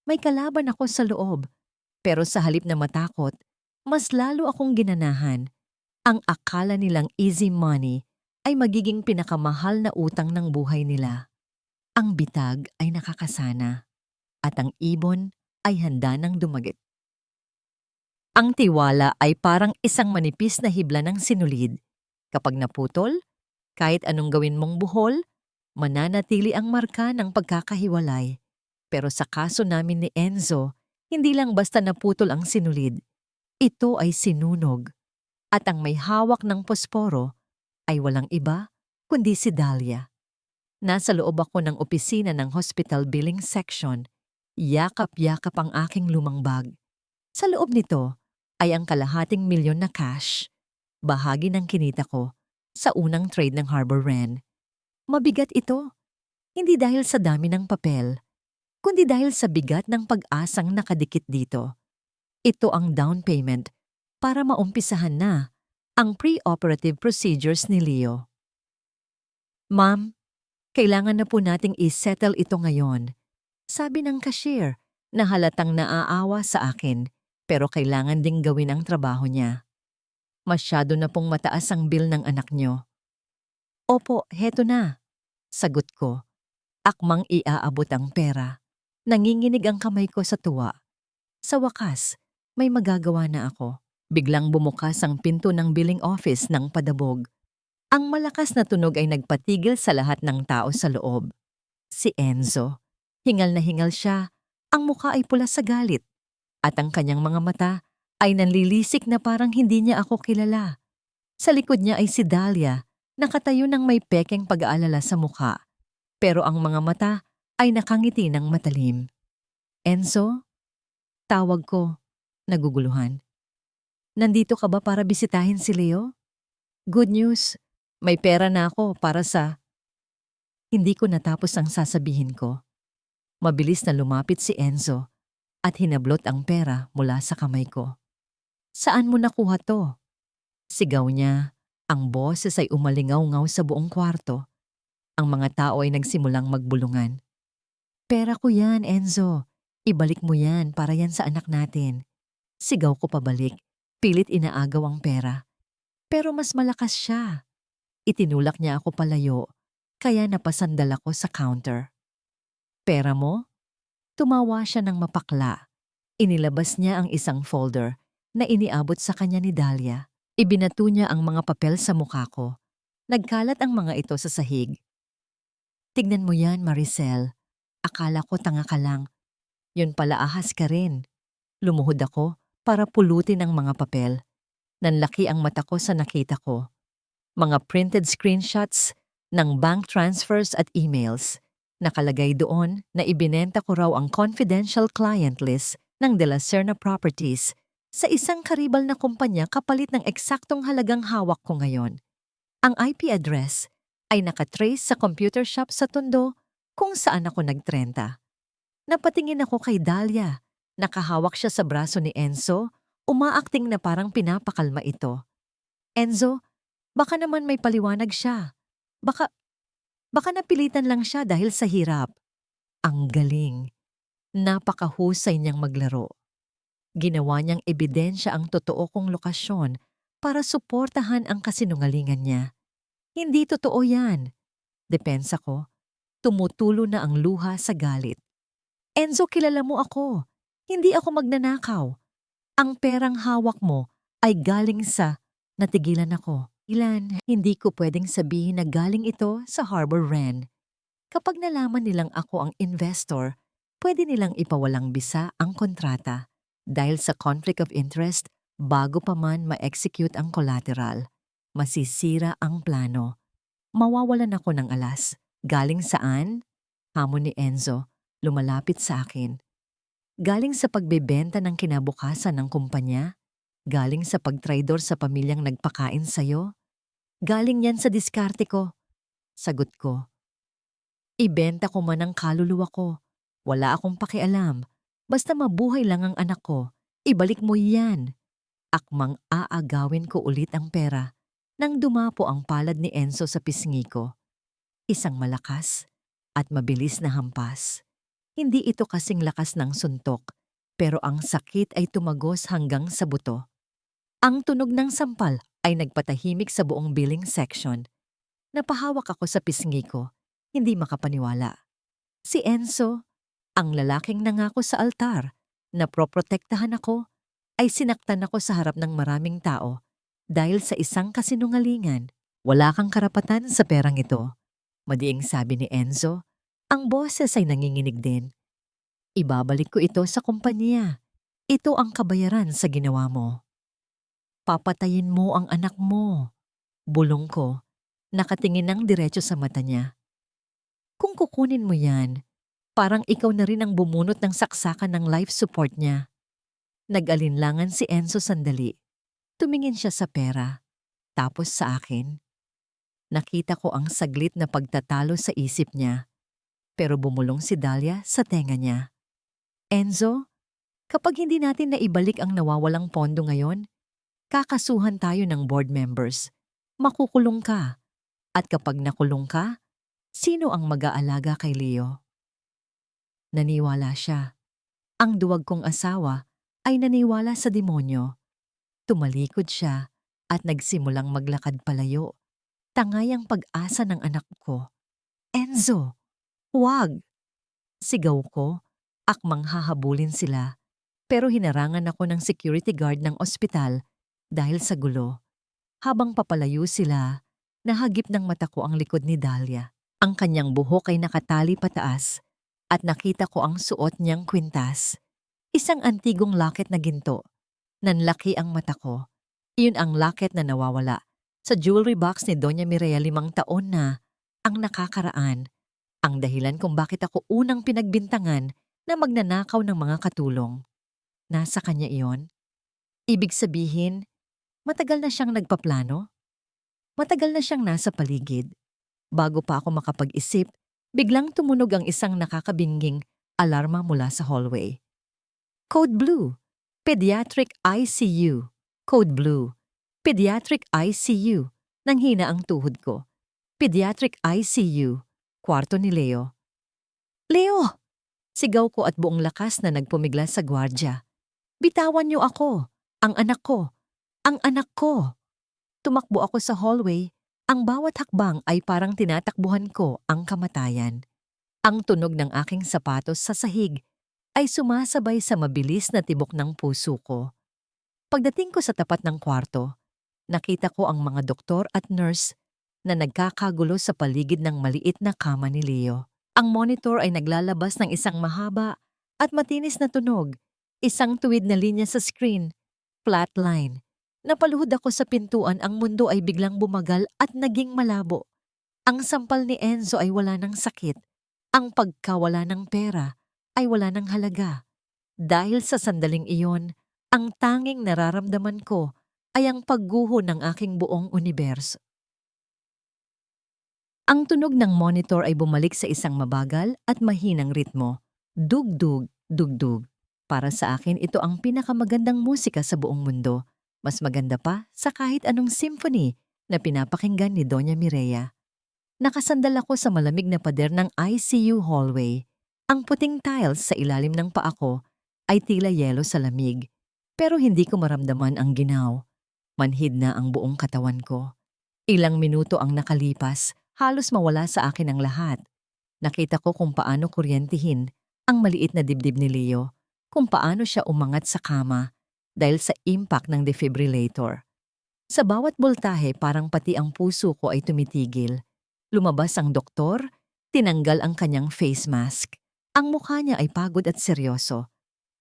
May kalaban ako sa loob. Pero sa halip na matakot, mas lalo akong ginanahan. Ang akala nilang easy money ay magiging pinakamahal na utang ng buhay nila. Ang bitag ay nakakasana at ang ibon ay handa ng dumagit. Ang tiwala ay parang isang manipis na hibla ng sinulid. Kapag naputol, kahit anong gawin mong buhol, mananatili ang marka ng pagkakahiwalay. Pero sa kaso namin ni Enzo, hindi lang basta naputol ang sinulid. Ito ay sinunog. At ang may hawak ng posporo ay walang iba kundi si Dahlia. Nasa loob ako ng opisina ng hospital billing section. Yakap-yakap ang aking lumang bag. Sa loob nito ay ang kalahating milyon na cash. Bahagi ng kinita ko sa unang trade ng Harbor Wren. Mabigat ito. Hindi dahil sa dami ng papel, kundi dahil sa bigat ng pag-asang nakadikit dito. Ito ang down payment para maumpisahan na ang pre-operative procedures ni Leo. Ma'am, kailangan na po nating i-settle ito ngayon. Sabi ng cashier na halatang naaawa sa akin pero kailangan ding gawin ang trabaho niya. Masyado na pong mataas ang bill ng anak niyo. Opo, heto na. Sagot ko. Akmang iaabot ang pera. Nanginginig ang kamay ko sa tuwa. Sa wakas, may magagawa na ako. Biglang bumukas ang pinto ng billing office ng padabog. Ang malakas na tunog ay nagpatigil sa lahat ng tao sa loob. Si Enzo. Hingal na hingal siya. Ang mukha ay pula sa galit. At ang kanyang mga mata ay nanlilisik na parang hindi niya ako kilala. Sa likod niya ay si Dahlia, nakatayo ng may pekeng pag-aalala sa mukha. Pero ang mga mata ay nakangiti ng matalim. Enzo? Tawag ko, naguguluhan. Nandito ka ba para bisitahin si Leo? Good news, may pera na ako para sa... Hindi ko natapos ang sasabihin ko. Mabilis na lumapit si Enzo at hinablot ang pera mula sa kamay ko. Saan mo nakuha to? Sigaw niya. Ang boses ay umalingaw-ngaw sa buong kwarto. Ang mga tao ay nagsimulang magbulungan. Pera ko yan, Enzo. Ibalik mo yan para yan sa anak natin. Sigaw ko pabalik. Pilit inaagaw ang pera. Pero mas malakas siya. Itinulak niya ako palayo, kaya napasandal ako sa counter. Pera mo? Tumawa siya ng mapakla. Inilabas niya ang isang folder na iniabot sa kanya ni Dahlia. Ibinato niya ang mga papel sa mukha ko. Nagkalat ang mga ito sa sahig. Tignan mo yan, Maricel. Akala ko tanga ka lang. Yun pala ahas ka rin. Lumuhod ako para pulutin ang mga papel. Nanlaki ang mata ko sa nakita ko. Mga printed screenshots ng bank transfers at emails. Nakalagay doon na ibinenta ko raw ang confidential client list ng De La Serna Properties sa isang karibal na kumpanya kapalit ng eksaktong halagang hawak ko ngayon. Ang IP address ay nakatrace sa computer shop sa Tondo kung saan ako nagtrenta. Napatingin ako kay Dahlia. Nakahawak siya sa braso ni Enzo, umaakting na parang pinapakalma ito. Enzo, baka naman may paliwanag siya. Baka napilitan lang siya dahil sa hirap. Ang galing. Napakahusay niyang maglaro. Ginawa niyang ebidensya ang totoo kong lokasyon para suportahan ang kasinungalingan niya. Hindi totoo yan. Depensa ko, tumutulo na ang luha sa galit. Enzo, kilala mo ako. Hindi ako magnanakaw. Ang perang hawak mo ay galing sa natigilan ako. Hindi ko pwedeng sabihin na galing ito sa Harbor Wren. Kapag nalaman nilang ako ang investor, pwede nilang ipawalang bisa ang kontrata dahil sa conflict of interest bago pa man ma-execute ang collateral. Masisira ang plano. Mawawalan ako ng alas. Galing saan? Hamon ni Enzo, lumalapit sa akin. Galing sa pagbebenta ng kinabukasan ng kumpanya? Galing sa pagtraidor sa pamilyang nagpakain sa'yo? Galing yan sa diskarte ko. Sagot ko. Ibenta ko man ang kaluluwa ko. Wala akong pakialam. Basta mabuhay lang ang anak ko. Ibalik mo yan. Akmang aagawin ko ulit ang pera nang dumapo ang palad ni Enzo sa pisngi ko. Isang malakas at mabilis na hampas. Hindi ito kasing lakas ng suntok, pero ang sakit ay tumagos hanggang sa buto. Ang tunog ng sampal ay nagpatahimik sa buong billing section. Napahawak ako sa pisngi ko, hindi makapaniwala. Si Enzo, ang lalaking nangako sa altar na proprotektahan ako, ay sinaktan ako sa harap ng maraming tao dahil sa isang kasinungalingan. Wala kang karapatan sa perang ito. Madiing sabi ni Enzo, ang boses ay nanginginig din. Ibabalik ko ito sa kumpanya. Ito ang kabayaran sa ginawa mo. Papatayin mo ang anak mo. Bulong ko, nakatingin ng diretso sa mata niya. Kung kukunin mo yan, parang ikaw na rin ang bumunot ng saksakan ng life support niya. Nag-alinlangan si Enzo sandali. Tumingin siya sa pera, tapos sa akin. Nakita ko ang saglit na pagtatalo sa isip niya, pero bumulong si Dahlia sa tenga niya. Enzo, kapag hindi natin naibalik ang nawawalang pondo ngayon, kakasuhan tayo ng board members. Makukulong ka. At kapag nakulong ka, sino ang mag-aalaga kay Leo? Naniwala siya. Ang duwag kong asawa ay naniwala sa demonyo. Tumalikod siya at nagsimulang maglakad palayo. Tangay ang pag-asa ng anak ko. Enzo, huwag! Sigaw ko, akmang hahabulin sila. Pero hinarangan ako ng security guard ng ospital dahil sa gulo. Habang papalayo sila, nahagip ng mata ko ang likod ni Dahlia. Ang kanyang buhok ay nakatali pataas at nakita ko ang suot niyang kwintas. Isang antigong locket na ginto. Nanlaki ang mata ko. Iyon ang locket na nawawala sa jewelry box ni Doña Mireya 5 taon na ang nakakaraan. Ang dahilan kung bakit ako unang pinagbintangan na magnanakaw ng mga katulong. Nasa kanya iyon. Ibig sabihin, matagal na siyang nagpaplano. Matagal na siyang nasa paligid. Bago pa ako makapag-isip, biglang tumunog ang isang nakakabingging alarma mula sa hallway. Code Blue, Pediatric ICU. Code Blue, Pediatric ICU. Nanghina ang tuhod ko. Pediatric ICU, kwarto ni Leo. Leo! Sigaw ko at buong lakas na nagpumigla sa gwardya. Bitawan niyo ako! Ang anak ko! Ang anak ko! Tumakbo ako sa hallway. Ang bawat hakbang ay parang tinatakbuhan ko ang kamatayan. Ang tunog ng aking sapatos sa sahig ay sumasabay sa mabilis na tibok ng puso ko. Pagdating ko sa tapat ng kwarto, nakita ko ang mga doktor at nurse na nagkakagulo sa paligid ng maliit na kama ni Leo. Ang monitor ay naglalabas ng isang mahaba at matinis na tunog, isang tuwid na linya sa screen, flat line. Napaluhod ako sa pintuan, ang mundo ay biglang bumagal at naging malabo. Ang sampal ni Enzo ay wala ng sakit. Ang pagkawala ng pera ay wala ng halaga. Dahil sa sandaling iyon, ang tanging nararamdaman ko ay ang pagguho ng aking buong universo. Ang tunog ng monitor ay bumalik sa isang mabagal at mahinang ritmo. Dugdug, dugdug. Para sa akin, ito ang pinakamagandang musika sa buong mundo. Mas maganda pa sa kahit anong symphony na pinapakinggan ni Doña Mireya. Nakasandal ako sa malamig na pader ng ICU hallway. Ang puting tiles sa ilalim ng paa ko ay tila yelo sa lamig. Pero hindi ko maramdaman ang ginaw. Manhid na ang buong katawan ko. Ilang minuto ang nakalipas, halos mawala sa akin ang lahat. Nakita ko kung paano kuryentihin ang maliit na dibdib ni Leo, kung paano siya umangat sa kama dahil sa impact ng defibrillator. Sa bawat boltahe, parang pati ang puso ko ay tumitigil. Lumabas ang doktor, tinanggal ang kanyang face mask. Ang mukha niya ay pagod at seryoso.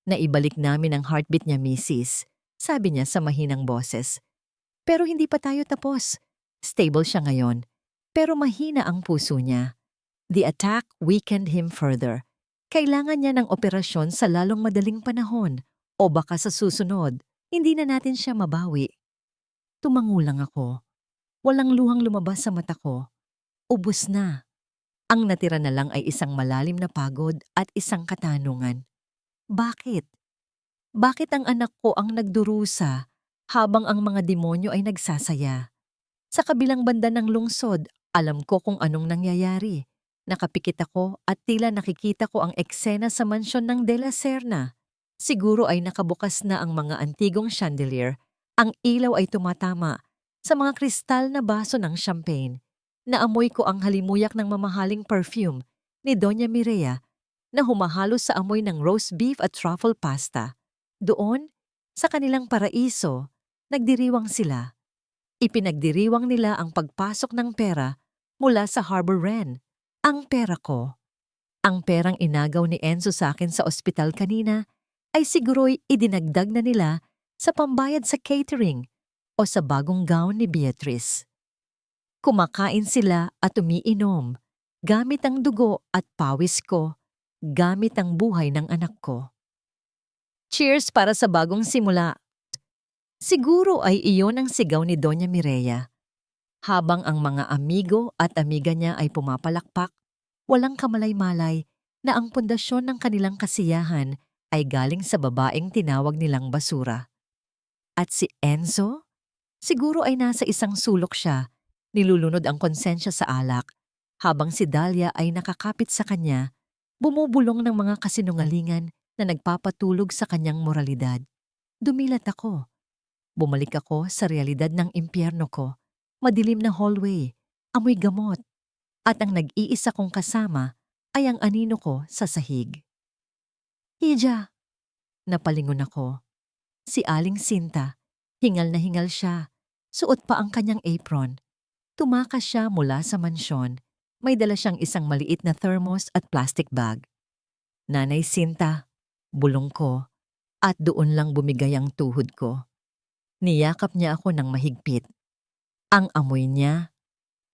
Naibalik namin ang heartbeat niya, Mrs., sabi niya sa mahinang boses. Pero hindi pa tayo tapos. Stable siya ngayon, pero mahina ang puso niya. The attack weakened him further. Kailangan niya ng operasyon sa lalong madaling panahon o baka sa susunod, hindi na natin siya mabawi. Tumangulang ako. Walang luhang lumabas sa mata ko. Ubus na. Ang natira na lang ay isang malalim na pagod at isang katanungan. Bakit? Bakit ang anak ko ang nagdurusa habang ang mga demonyo ay nagsasaya? Sa kabilang banda ng lungsod, alam ko kung anong nangyayari. Nakapikit ako at tila nakikita ko ang eksena sa mansyon ng De La Serna. Siguro ay nakabukas na ang mga antigong chandelier. Ang ilaw ay tumatama sa mga kristal na baso ng champagne. Naamoy ko ang halimuyak ng mamahaling perfume ni Doña Mireya na humahalo sa amoy ng roast beef at truffle pasta. Doon, sa kanilang paraiso, nagdiriwang sila. Ipinagdiriwang nila ang pagpasok ng pera mula sa Harbor Wren. Ang pera ko. Ang perang inagaw ni Enzo sa akin sa ospital kanina ay siguro'y idinagdag na nila sa pambayad sa catering o sa bagong gown ni Beatrice. Kumakain sila at umiinom, gamit ang dugo at pawis ko, gamit ang buhay ng anak ko. Cheers para sa bagong simula. Siguro ay iyon ang sigaw ni Doña Mireya. Habang ang mga amigo at amiga niya ay pumapalakpak, walang kamalay-malay na ang pundasyon ng kanilang kasiyahan ay galing sa babaeng tinawag nilang basura. At si Enzo? Siguro ay nasa isang sulok siya, nilulunod ang konsensya sa alak, habang si Dahlia ay nakakapit sa kanya, bumubulong ng mga kasinungalingan na nagpapatulog sa kanyang moralidad. Dumilat ako. Bumalik ako sa realidad ng impyerno ko. Madilim na hallway, amoy gamot, at ang nag-iisa kong kasama ay ang anino ko sa sahig. Hija! Napalingon ako. Si Aling Sinta, hingal na hingal siya, suot pa ang kanyang apron. Tumakas siya mula sa mansyon. May dala siyang isang maliit na thermos at plastic bag. Nanay Sinta, bulong ko, at doon lang bumigay ang tuhod ko. Niyakap niya ako ng mahigpit. Ang amoy niya,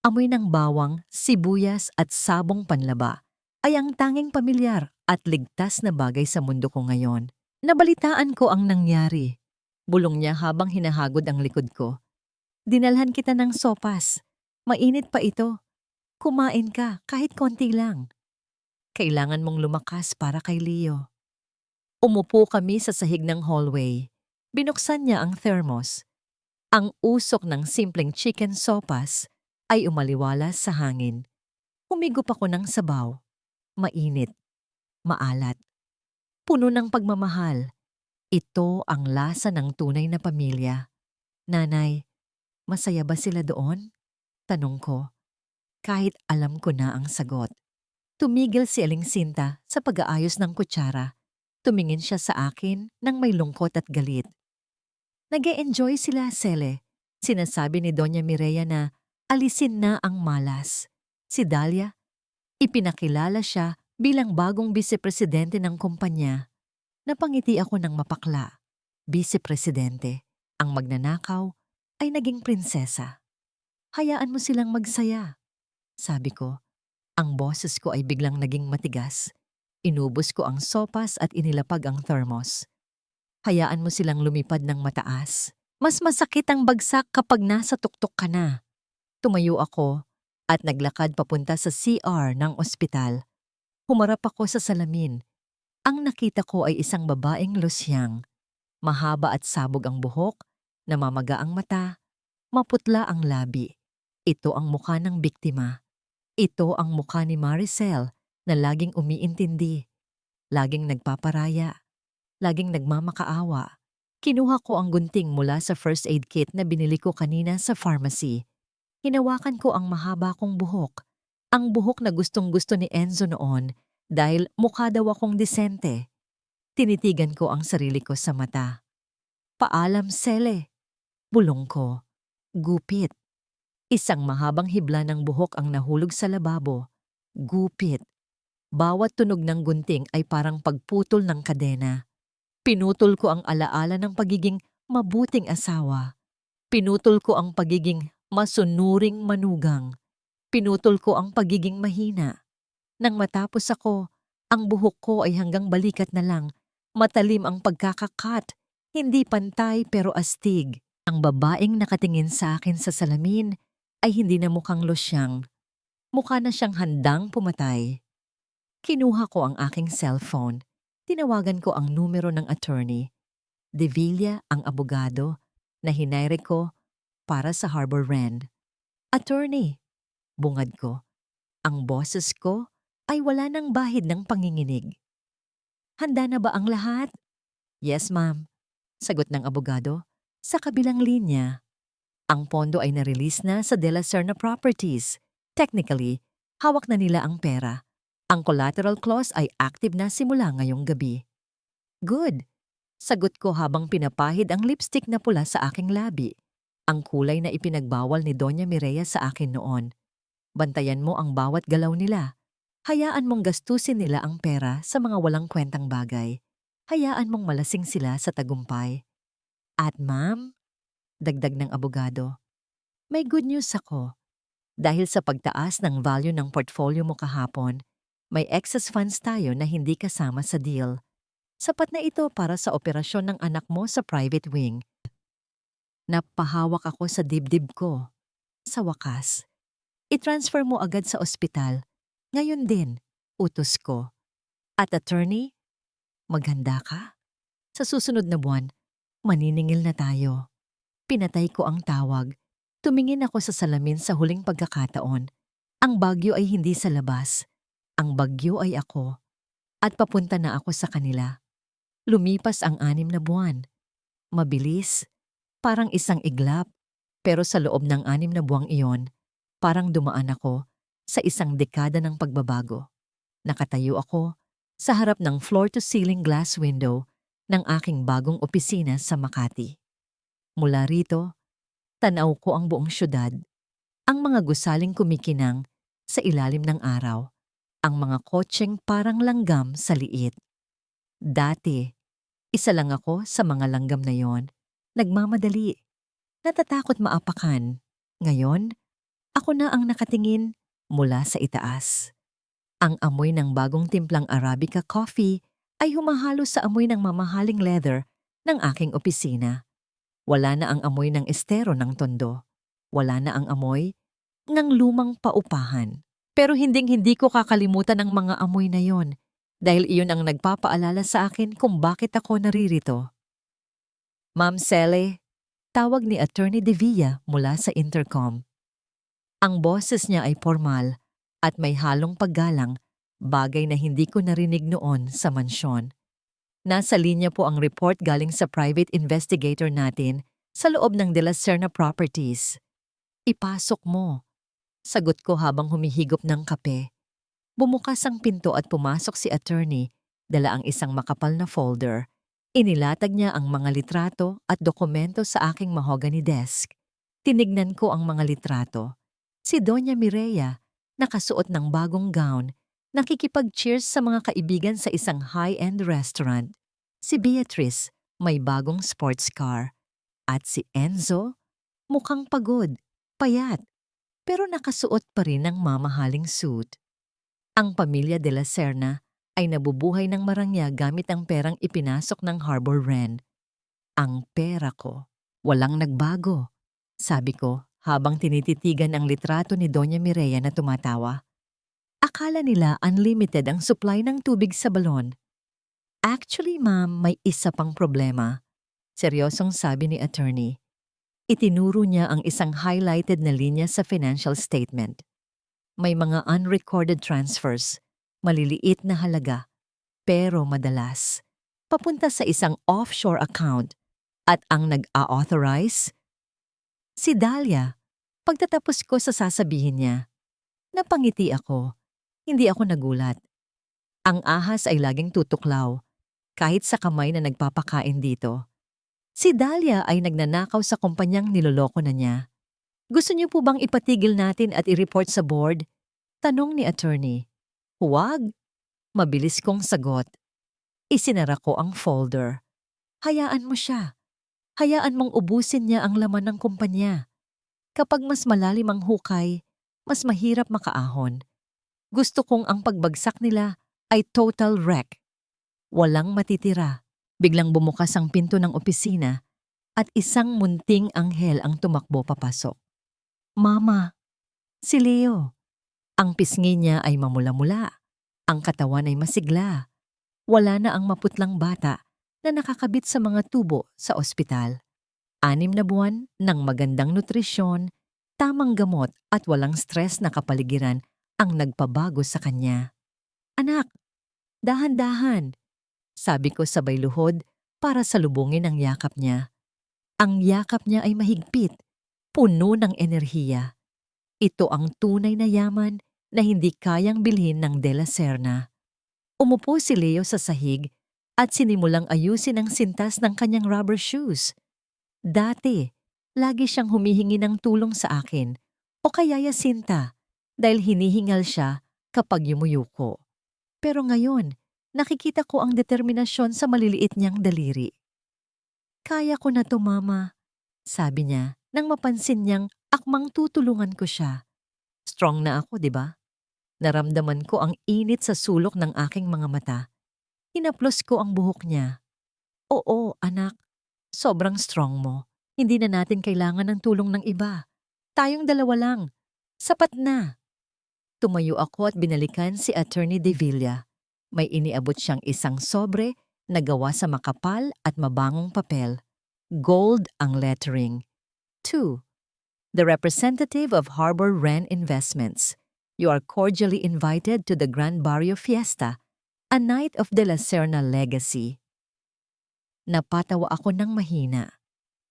amoy ng bawang, sibuyas at sabong panlaba, ay ang tanging pamilyar at ligtas na bagay sa mundo ko ngayon. Nabalitaan ko ang nangyari. Bulong niya habang hinahagod ang likod ko. Dinalhan kita ng sopas. Mainit pa ito. Kumain ka kahit konti lang. Kailangan mong lumakas para kay Leo. Umupo kami sa sahig ng hallway. Binuksan niya ang thermos. Ang usok ng simpleng chicken sopas ay umaliwalas sa hangin. Humigop ako ng sabaw. Mainit. Maalat. Puno ng pagmamahal. Ito ang lasa ng tunay na pamilya. Nanay, Masaya ba sila doon? Tanong ko, kahit alam ko na ang sagot. Tumigil si Aling Sinta sa pag-aayos ng kutsara. Tumingin siya sa akin nang may lungkot at galit. Nag-e-enjoy sila, Sele. Sinasabi ni Doña Mireya na alisin na ang malas. Si Dalia, ipinakilala siya bilang bagong vice-presidente ng kumpanya. Napangiti ako ng mapakla. Vice-presidente, ang magnanakaw, ay naging prinsesa. Hayaan mo silang magsaya. Sabi ko, ang boses ko ay biglang naging matigas. Inubos ko ang sopas at inilapag ang thermos. Hayaan mo silang lumipad ng mataas. Mas masakit ang bagsak kapag nasa tuktok ka na. Tumayo ako at naglakad papunta sa CR ng ospital. Humarap ako sa salamin. Ang nakita ko ay isang babaeng losyang. Mahaba at sabog ang buhok, namamaga ang mata, maputla ang labi. Ito ang mukha ng biktima. Ito ang mukha ni Maricel na laging umiintindi, laging nagpaparaya, laging nagmamakaawa. Kinuha ko ang gunting mula sa first aid kit na binili ko kanina sa pharmacy. Hinawakan ko ang mahaba kong buhok. Ang buhok na gustong-gusto ni Enzo noon dahil mukha daw akong disente. Tinitigan ko ang sarili ko sa mata. Paalam, Sele. Bulong ko. Gupit. Isang mahabang hibla ng buhok ang nahulog sa lababo. Gupit. Bawat tunog ng gunting ay parang pagputol ng kadena. Pinutol ko ang alaala ng pagiging mabuting asawa. Pinutol ko ang pagiging masunuring manugang. Pinutol ko ang pagiging mahina. Nang matapos ako, ang buhok ko ay hanggang balikat na lang. Matalim ang pagkakakat, hindi pantay pero astig. Ang babaeng nakatingin sa akin sa salamin ay hindi na mukhang losyang. Mukha na siyang handang pumatay. Kinuha ko ang aking cellphone. Tinawagan ko ang numero ng attorney. De Villa ang abogado na hinayre ko para sa Harbor Rend. Attorney, bungad ko. Ang boses ko ay wala ng bahid ng panginginig. Handa na ba ang lahat? Yes, ma'am. Sagot ng abogado. Sa kabilang linya, ang pondo ay na-release na sa De La Serna Properties. Technically, hawak na nila ang pera. Ang collateral clause ay active na simula ngayong gabi. Good. Sagot ko habang pinapahid ang lipstick na pula sa aking labi. Ang kulay na ipinagbawal ni Doña Mireya sa akin noon. Bantayan mo ang bawat galaw nila. Hayaan mong gastusin nila ang pera sa mga walang kwentang bagay. Hayaan mong malasing sila sa tagumpay. At ma'am, dagdag ng abogado, may good news ako. Dahil sa pagtaas ng value ng portfolio mo kahapon, may excess funds tayo na hindi kasama sa deal. Sapat na ito para sa operasyon ng anak mo sa private wing. Napahawak ako sa dibdib ko. Sa wakas, i-transfer mo agad sa ospital. Ngayon din, utos ko. At attorney, maghanda ka. Sa susunod na buwan, maniningil na tayo. Pinatay ko ang tawag. Tumingin ako sa salamin sa huling pagkakataon. Ang bagyo ay hindi sa labas. Ang bagyo ay ako. At papunta na ako sa kanila. Lumipas ang 6 na buwan. Mabilis, parang isang iglap. Pero sa loob ng 6 na buwang iyon, parang dumaan ako sa isang dekada ng pagbabago. Nakatayo ako sa harap ng floor-to-ceiling glass window ng aking bagong opisina sa Makati. Mula rito, tanaw ko ang buong syudad, ang mga gusaling kumikinang sa ilalim ng araw, ang mga kotseng parang langgam sa liit. Dati, isa lang ako sa mga langgam na yon, nagmamadali, natatakot maapakan. Ngayon, ako na ang nakatingin mula sa itaas. Ang amoy ng bagong timplang Arabica coffee ay humahalo sa amoy ng mamahaling leather ng aking opisina. Wala na ang amoy ng estero ng tondo. Wala na ang amoy ng lumang paupahan. Pero hinding-hindi ko kakalimutan ang mga amoy na yon dahil iyon ang nagpapaalala sa akin kung bakit ako naririto. Ma'am Sele, tawag ni Attorney De Villa mula sa intercom. Ang boses niya ay formal at may halong paggalang, bagay na hindi ko narinig noon sa mansyon. Nasa linya po ang report galing sa private investigator natin Sa loob ng De La Serna Properties. Ipasok mo. Sagot ko habang humihigop ng kape. Bumukas ang pinto at pumasok si attorney, dala ang isang makapal na folder. Inilatag niya ang mga litrato at dokumento sa aking mahogany desk. Tinignan ko ang mga litrato. Si Doña Mireya, nakasuot ng bagong gown, nakikipag-cheers sa mga kaibigan sa isang high-end restaurant. Si Beatrice, may bagong sports car. At si Enzo, mukhang pagod, payat, pero nakasuot pa rin ng mamahaling suit. Ang pamilya de la Serna ay nabubuhay ng marangya gamit ang perang ipinasok ng Harbor Wren. Ang pera ko, walang nagbago, sabi ko habang tinititigan ang litrato ni Doña Mireya na tumatawa. Akala nila unlimited ang supply ng tubig sa balon. Actually, ma'am, may isa pang problema. Seryosong sabi ni attorney. Itinuro niya ang isang highlighted na linya sa financial statement. May mga unrecorded transfers, maliliit na halaga, pero madalas, papunta sa isang offshore account at ang nag-a-authorize? Si Dahlia. Pagtatapos ko sa sasabihin niya, napangiti ako, hindi ako nagulat. Ang ahas ay laging tutuklaw, kahit sa kamay na nagpapakain dito. Si Dahlia ay nagnanakaw sa kumpanyang niloloko na niya. Gusto niyo po bang ipatigil natin at i-report sa board? Tanong ni attorney. Huwag. Mabilis kong sagot. Isinara ko ang folder. Hayaan mo siya. Hayaan mong ubusin niya ang laman ng kumpanya. Kapag mas malalim ang hukay, mas mahirap makaahon. Gusto kong ang pagbagsak nila ay total wreck. Walang matitira. Biglang bumukas ang pinto ng opisina at isang munting anghel ang tumakbo papasok. Mama, si Leo. Ang pisngi niya ay mamula-mula. Ang katawan ay masigla. Wala na ang maputlang bata na nakakabit sa mga tubo sa ospital. 6 na buwan ng magandang nutrisyon, tamang gamot at walang stress na kapaligiran ang nagpabago sa kanya. Anak, dahan-dahan, sabi ko sabay luhod para salubungin ang yakap niya. Ang yakap niya ay mahigpit, puno ng enerhiya. Ito ang tunay na yaman na hindi kayang bilhin ng De La Serna. Umupo si Leo sa sahig at sinimulang ayusin ang sintas ng kanyang rubber shoes. Dati, lagi siyang humihingi ng tulong sa akin o kaya yasinta dahil hinihingal siya kapag yumuyuko. Pero ngayon, nakikita ko ang determinasyon sa maliliit niyang daliri. Kaya ko na to, Mama, sabi niya nang mapansin niyang akmang tutulungan ko siya. Strong na ako, di ba? Naramdaman ko ang init sa sulok ng aking mga mata. Hinaplos ko ang buhok niya. Oo, anak. Sobrang strong mo. Hindi na natin kailangan ng tulong ng iba. Tayong dalawa lang. Sapat na. Tumayo ako at binalikan si Attorney De Villa. May iniabot siyang isang sobre na gawa sa makapal at mabangong papel. Gold ang lettering. 2. The representative of Harbor Wren Investments. You are cordially invited to the Grand Barrio Fiesta, a night of De La Serna legacy. Napatawa ako ng mahina.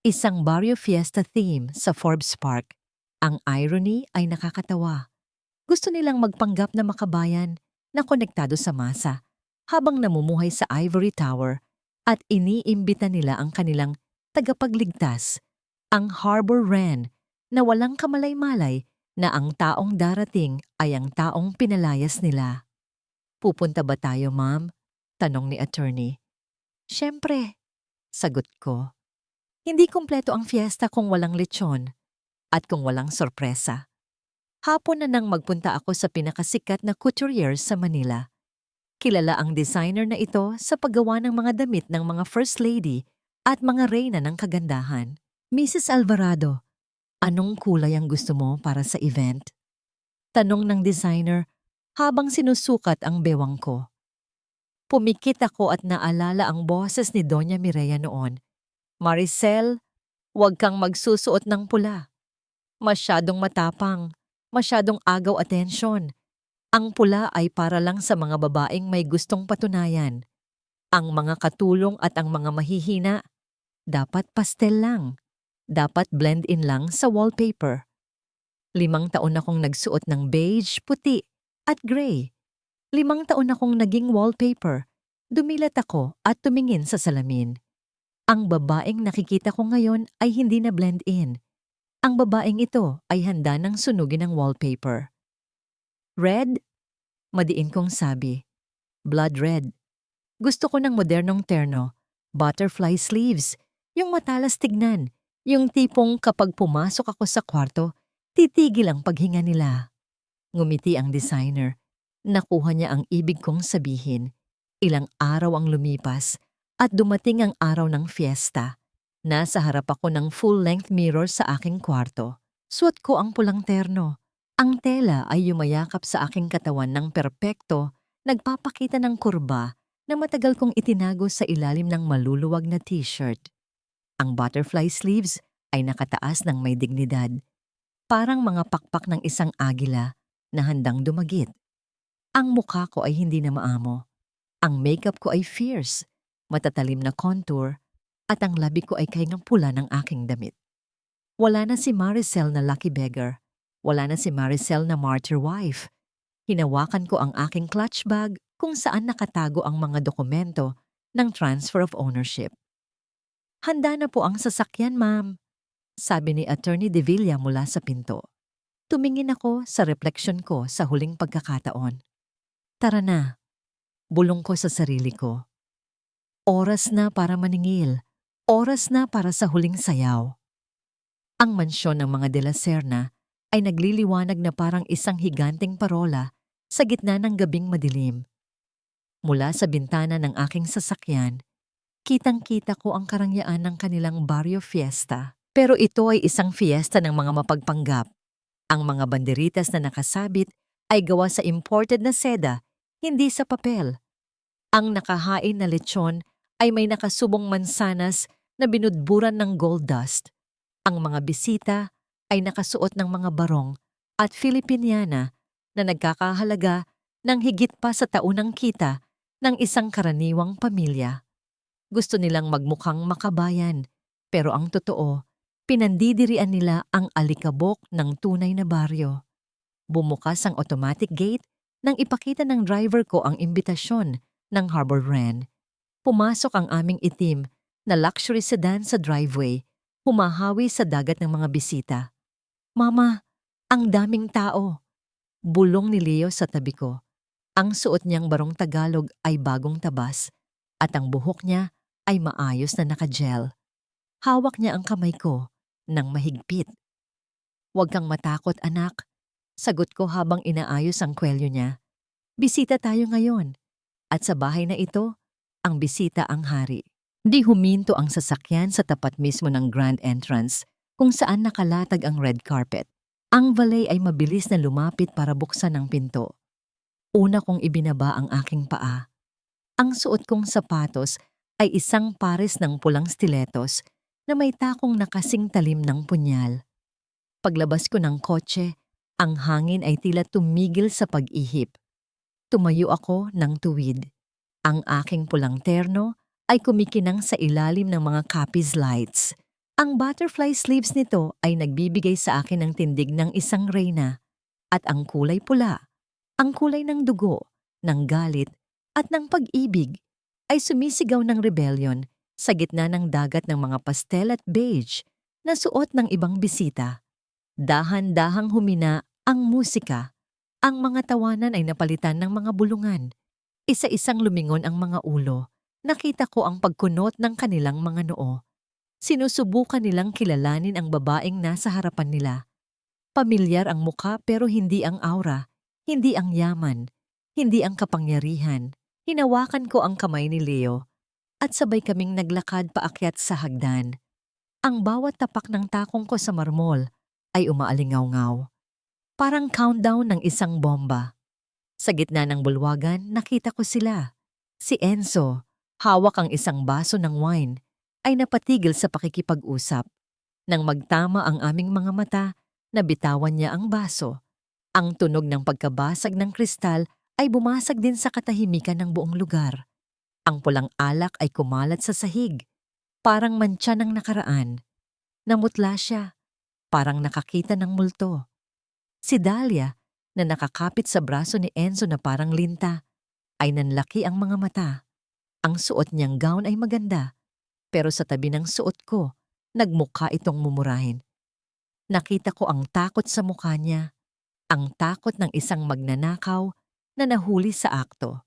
Isang Barrio Fiesta theme sa Forbes Park. Ang irony ay nakakatawa. Gusto nilang magpanggap na makabayan na konektado sa masa habang namumuhay sa Ivory Tower at iniimbita nila ang kanilang tagapagligtas, ang Harbor Wren, na walang kamalay-malay na ang taong darating ay ang taong pinalayas nila. Pupunta ba tayo, ma'am? Tanong ni attorney. Siyempre, sagot ko. Hindi kumpleto ang fiesta kung walang lechon at kung walang sorpresa. Hapon na nang magpunta ako sa pinakasikat na couturier sa Manila. Kilala ang designer na ito sa paggawa ng mga damit ng mga first lady at mga reyna ng kagandahan. Mrs. Alvarado, anong kulay ang gusto mo para sa event? Tanong ng designer habang sinusukat ang bewang ko. Pumikit ako at naalala ang boses ni Doña Mireya noon. Maricel, huwag kang magsusuot ng pula. Masyadong matapang, masyadong agaw atensyon. Ang pula ay para lang sa mga babaeng may gustong patunayan. Ang mga katulong at ang mga mahihina, dapat pastel lang. Dapat blend in lang sa wallpaper. 5 taon akong nagsuot ng beige, puti, at gray. 5 taon akong naging wallpaper. Dumilat ako at tumingin sa salamin. Ang babaeng nakikita ko ngayon ay hindi na blend in. Ang babaeng ito ay handa ng sunugin ang wallpaper. Red? Madiin kong sabi. Blood red. Gusto ko ng modernong terno. Butterfly sleeves. Yung matalas tignan. Yung tipong kapag pumasok ako sa kwarto, titigil ang paghinga nila. Ngumiti ang designer. Nakuha niya ang ibig kong sabihin. Ilang araw ang lumipas at dumating ang araw ng fiesta. Nasa harap ako ng full-length mirror sa aking kwarto. Suot ko ang pulang terno. Ang tela ay yumayakap sa aking katawan ng perpekto, nagpapakita ng kurba na matagal kong itinago sa ilalim ng maluluwag na t-shirt. Ang butterfly sleeves ay nakataas ng may dignidad. Parang mga pakpak ng isang agila na handang dumagit. Ang mukha ko ay hindi na maamo. Ang makeup ko ay fierce, matatalim na contour, at ang labi ko ay kaingang pula ng aking damit. Wala na si Maricel na lucky beggar. Wala na si Maricel na martyr wife. Hinawakan ko ang aking clutch bag kung saan nakatago ang mga dokumento ng transfer of ownership. Handa na po ang sasakyan, ma'am, sabi ni Attorney De Villa mula sa pinto. Tumingin ako sa refleksyon ko sa huling pagkakataon. Tara na, bulong ko sa sarili ko. Oras na para maningil. Oras na para sa huling sayaw. Ang mansyon ng mga De La Serna ay nagliliwanag na parang isang higanteng parola sa gitna ng gabing madilim. Mula sa bintana ng aking sasakyan, kitang-kita ko ang karangyaan ng kanilang barrio fiesta. Pero ito ay isang fiesta ng mga mapagpanggap. Ang mga banderitas na nakasabit ay gawa sa imported na seda, hindi sa papel. Ang nakahain na lechon ay may nakasubong mansanas na binudburan ng gold dust. Ang mga bisita ay nakasuot ng mga barong at Filipiniana na nagkakahalaga ng higit pa sa taunang kita ng isang karaniwang pamilya. Gusto nilang magmukhang makabayan, pero ang totoo, pinandidirian nila ang alikabok ng tunay na baryo. Bumukas ang automatic gate nang ipakita ng driver ko ang imbitasyon ng Harbor Wren. Pumasok ang aming itim na luxury sedan sa driveway, humahawi sa dagat ng mga bisita. Mama, ang daming tao. Bulong ni Leo sa tabi ko. Ang suot niyang barong Tagalog ay bagong tabas at ang buhok niya ay maayos na nakagel. Hawak niya ang kamay ko ng mahigpit. Huwag kang matakot, anak. Sagot ko habang inaayos ang kwelyo niya. Bisita tayo ngayon. At sa bahay na ito, ang bisita ang hari. Di huminto ang sasakyan sa tapat mismo ng grand entrance kung saan nakalatag ang red carpet. Ang valet ay mabilis na lumapit para buksan ang pinto. Una kong ibinaba ang aking paa. Ang suot kong sapatos ay isang pares ng pulang stilettos na may takong nakasing talim ng punyal. Paglabas ko ng kotse, ang hangin ay tila tumigil sa pag-ihip. Tumayo ako ng tuwid. Ang aking pulang terno ay kumikinang sa ilalim ng mga Capiz lights. Ang butterfly sleeves nito ay nagbibigay sa akin ng tindig ng isang reyna. At ang kulay pula, ang kulay ng dugo, ng galit, at ng pag-ibig ay sumisigaw ng rebellion sa gitna ng dagat ng mga pastel at beige na suot ng ibang bisita. Dahan-dahang humina ang musika. Ang mga tawanan ay napalitan ng mga bulungan. Isa-isang lumingon ang mga ulo. Nakita ko ang pagkunot ng kanilang mga noo. Sinusubukan nilang kilalanin ang babaeng nasa harapan nila. Pamilyar ang mukha pero hindi ang aura, hindi ang yaman, hindi ang kapangyarihan. Hinawakan ko ang kamay ni Leo at sabay kaming naglakad paakyat sa hagdan. Ang bawat tapak ng takong ko sa marmol ay umaalingaw-ngaw. Parang countdown ng isang bomba. Sa gitna ng bulwagan, nakita ko sila. Si Enzo, hawak ang isang baso ng wine, ay napatigil sa pakikipag-usap. Nang magtama ang aming mga mata, nabitawan niya ang baso. Ang tunog ng pagkabasag ng kristal ay bumasag din sa katahimikan ng buong lugar. Ang pulang alak ay kumalat sa sahig, parang mantsa ng nakaraan. Namutla siya, parang nakakita ng multo. Si Dahlia, na nakakapit sa braso ni Enzo na parang linta, ay nanlaki ang mga mata. Ang suot niyang gown ay maganda, pero sa tabi ng suot ko, nagmukha itong mumurahin. Nakita ko ang takot sa mukha niya, ang takot ng isang magnanakaw na nahuli sa akto.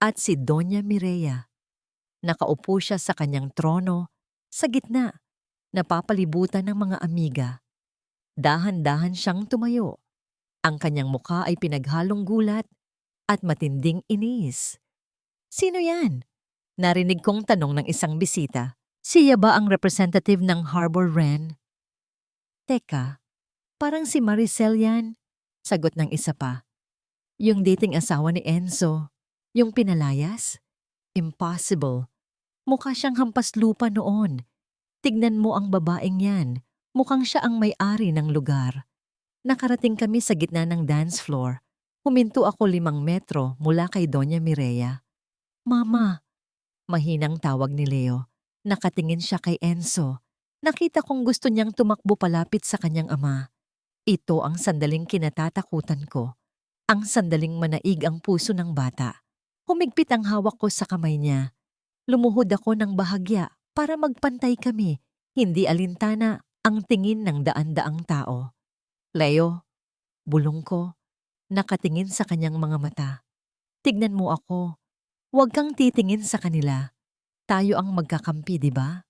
At si Doña Mireya. Nakaupo siya sa kanyang trono, sa gitna, napapalibutan ng mga amiga. Dahan-dahan siyang tumayo. Ang kanyang mukha ay pinaghalong gulat at matinding inis. Sino yan? Narinig kong tanong ng isang bisita. Siya ba ang representative ng Harbor Wren? Teka, parang si Maricel yan. Sagot ng isa pa. Yung dating asawa ni Enzo. Yung pinalayas? Impossible. Mukha siyang hampas lupa noon. Tignan mo ang babaeng yan. Mukhang siya ang may-ari ng lugar. Nakarating kami sa gitna ng dance floor. Huminto ako 5 metro mula kay Doña Mireya. Mama, mahinang tawag ni Leo. Nakatingin siya kay Enzo. Nakita kong gusto niyang tumakbo palapit sa kanyang ama. Ito ang sandaling kinatatakutan ko. Ang sandaling manaig ang puso ng bata. Humigpit ang hawak ko sa kamay niya. Lumuhod ako ng bahagya para magpantay kami, hindi alintana ang tingin ng daan-daang tao. Leo, bulong ko, nakatingin sa kanyang mga mata. Tignan mo ako. Huwag kang titingin sa kanila. Tayo ang magkakampi, di ba?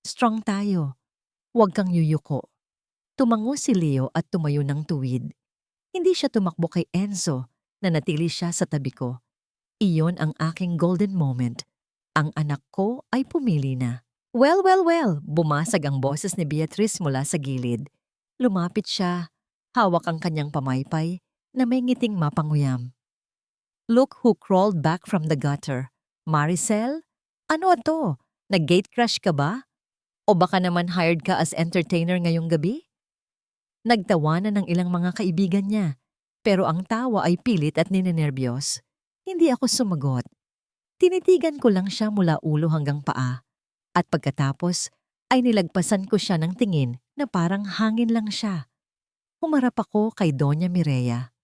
Strong tayo. Huwag kang yuyuko. Tumango si Leo at tumayo ng tuwid. Hindi siya tumakbo kay Enzo, na natili siya sa tabi ko. Iyon ang aking golden moment. Ang anak ko ay pumili na. Well, bumasag ang boses ni Beatrice mula sa gilid. Lumapit siya, hawak ang kanyang pamaypay na may ngiting mapanguyam. Look who crawled back from the gutter. Maricel? Ano to? Nag-gate crash ka ba? O baka naman hired ka as entertainer ngayong gabi? Nagtawanan ng ilang mga kaibigan niya, pero ang tawa ay pilit at ninenerbiyos. Hindi ako sumagot. Tinitigan ko lang siya mula ulo hanggang paa, at pagkatapos ay nilagpasan ko siya ng tingin na parang hangin lang siya. Humarap ako kay Doña Mireya.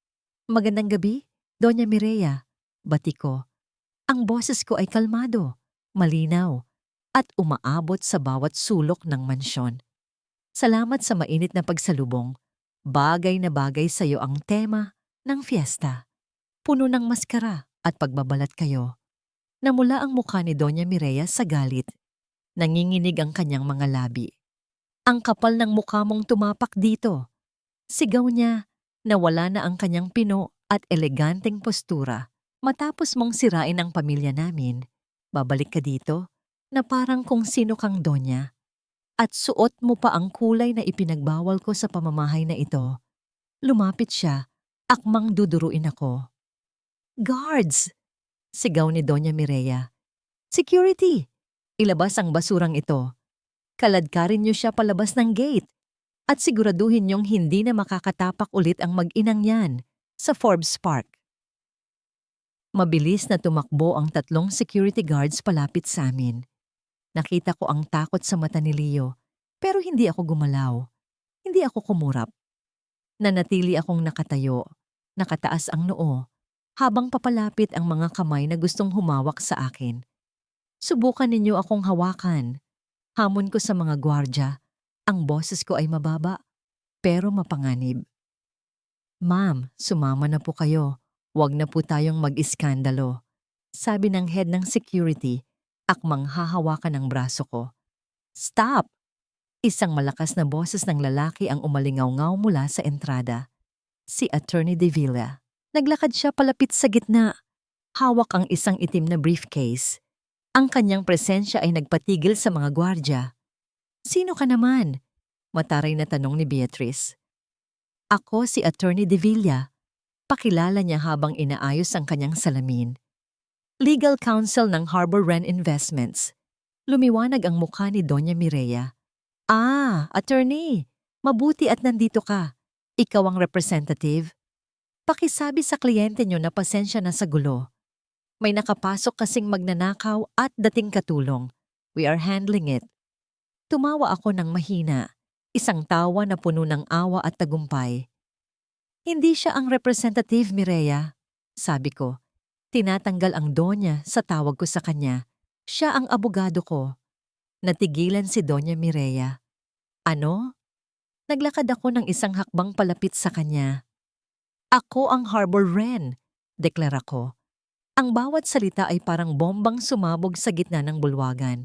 Magandang gabi, Doña Mireya, bati ko. Ang boses ko ay kalmado, malinaw, at umaabot sa bawat sulok ng mansyon. Salamat sa mainit na pagsalubong. Bagay na bagay sa iyo ang tema ng fiesta. Puno ng maskara at pagbabalat kayo. Namula ang mukha ni Doña Mireya sa galit. Nanginginig ang kanyang mga labi. Ang kapal ng mukha mong tumapak dito. Sigaw niya na wala na ang kanyang pino at eleganteng postura. Matapos mong sirain ang pamilya namin, babalik ka dito na parang kung sino kang donya. At suot mo pa ang kulay na ipinagbawal ko sa pamamahay na ito. Lumapit siya, akmang duduruin ako. Guards! Sigaw ni Doña Mireya. Security! Ilabas ang basurang ito. Kaladkarin niyo siya palabas ng gate. At siguraduhin niyong hindi na makakatapak ulit ang mag-inang yan sa Forbes Park. Mabilis na tumakbo ang 3 security guards palapit sa amin. Nakita ko ang takot sa mata ni Leo, pero hindi ako gumalaw. Hindi ako kumurap. Nanatili akong nakatayo, nakataas ang noo, habang papalapit ang mga kamay na gustong humawak sa akin. Subukan ninyo akong hawakan. Hamon ko sa mga gwardya. Ang boses ko ay mababa, pero mapanganib. Ma'am, sumama na po kayo. Huwag na po tayong mag-iskandalo. Sabi ng head ng security, akmang hahawakan ang braso ko. Stop! Isang malakas na boses ng lalaki ang umalingaw-ngaw mula sa entrada. Si Attorney De Villa. Naglakad siya palapit sa gitna. Hawak ang isang itim na briefcase. Ang kanyang presensya ay nagpatigil sa mga gwardya. Sino ka naman? Mataray na tanong ni Beatrice. Ako si Attorney De Villa. Pakilala niya habang inaayos ang kanyang salamin. Legal counsel ng Harbor Wren Investments. Lumiwanag ang mukha ni Doña Mireya. Ah, attorney. Mabuti at nandito ka. Ikaw ang representative. Pakisabi sa kliyente niyo na pasensya na sa gulo. May nakapasok kasing magnanakaw at dating katulong. We are handling it. Tumawa ako ng mahina. Isang tawa na puno ng awa at tagumpay. Hindi siya ang representative, Mireya. Sabi ko, tinatanggal ang Donya sa tawag ko sa kanya. Siya ang abogado ko. Natigilan si Donya Mireya. Ano? Naglakad ako ng isang hakbang palapit sa kanya. Ako ang Harbor Wren, deklara ko. Ang bawat salita ay parang bombang sumabog sa gitna ng bulwagan.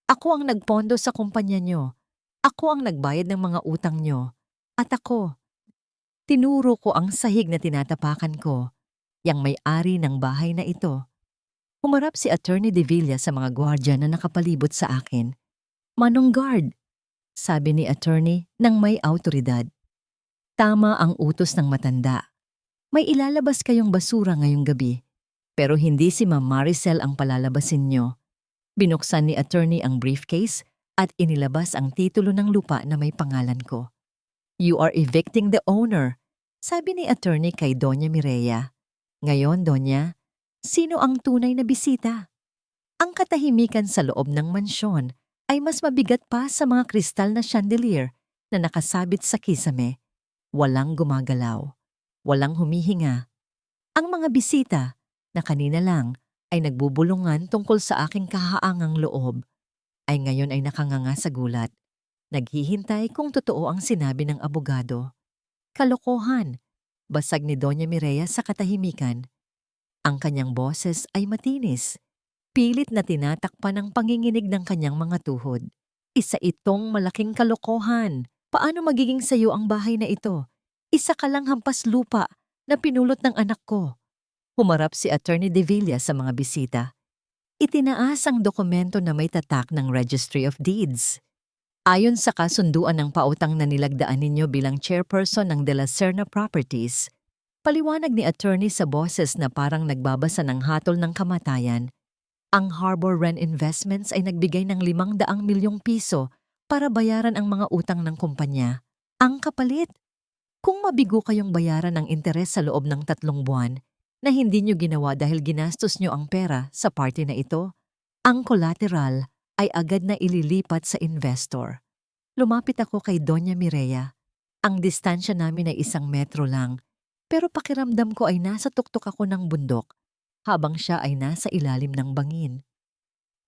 Ako ang nagpondo sa kumpanya nyo. Ako ang nagbayad ng mga utang nyo. At ako, tinuro ko ang sahig na tinatapakan ko, yang may-ari ng bahay na ito. Humarap si Attorney De Villa sa mga gwardya na nakapalibot sa akin. Manong guard, sabi ni Attorney nang may autoridad. Tama ang utos ng matanda. May ilalabas kayong basura ngayong gabi, pero hindi si Ma'am Maricel ang palalabasin nyo. Binuksan ni Attorney ang briefcase at inilabas ang titulo ng lupa na may pangalan ko. You are evicting the owner, sabi ni Attorney kay Donya Mireya. Ngayon, Donya, sino ang tunay na bisita? Ang katahimikan sa loob ng mansyon ay mas mabigat pa sa mga kristal na chandelier na nakasabit sa kisame. Walang gumagalaw, walang humihinga. Ang mga bisita na kanina lang ay nagbubulungan tungkol sa aking kahaangang loob ay ngayon ay nakanganga sa gulat. Naghihintay kung totoo ang sinabi ng abogado. Kalokohan, basag ni Donya Mireya sa katahimikan. Ang kanyang boses ay matinis. Pilit na tinatakpan ang panginginig ng kanyang mga tuhod. Isa itong malaking kalokohan. Paano magiging sayo ang bahay na ito? Isa ka lang hampas lupa na pinulot ng anak ko. Humarap si Attorney De Villa sa mga bisita. Itinaas ang dokumento na may tatak ng Registry of Deeds. Ayon sa kasunduan ng pautang na nilagdaan ninyo bilang chairperson ng De La Serna Properties, paliwanag ni attorney sa boses na parang nagbabasa ng hatol ng kamatayan, ang Harbor Wren Investments ay nagbigay ng 500 milyong piso para bayaran ang mga utang ng kumpanya. Ang kapalit! Kung mabigo kayong bayaran ng interes sa loob ng 3 buwan na hindi nyo ginawa dahil ginastos nyo ang pera sa party na ito, ang collateral ay agad na ililipat sa investor. Lumapit ako kay Donya Mireya. Ang distansya namin ay 1 metro lang, pero pakiramdam ko ay nasa tuktok ako ng bundok, habang siya ay nasa ilalim ng bangin.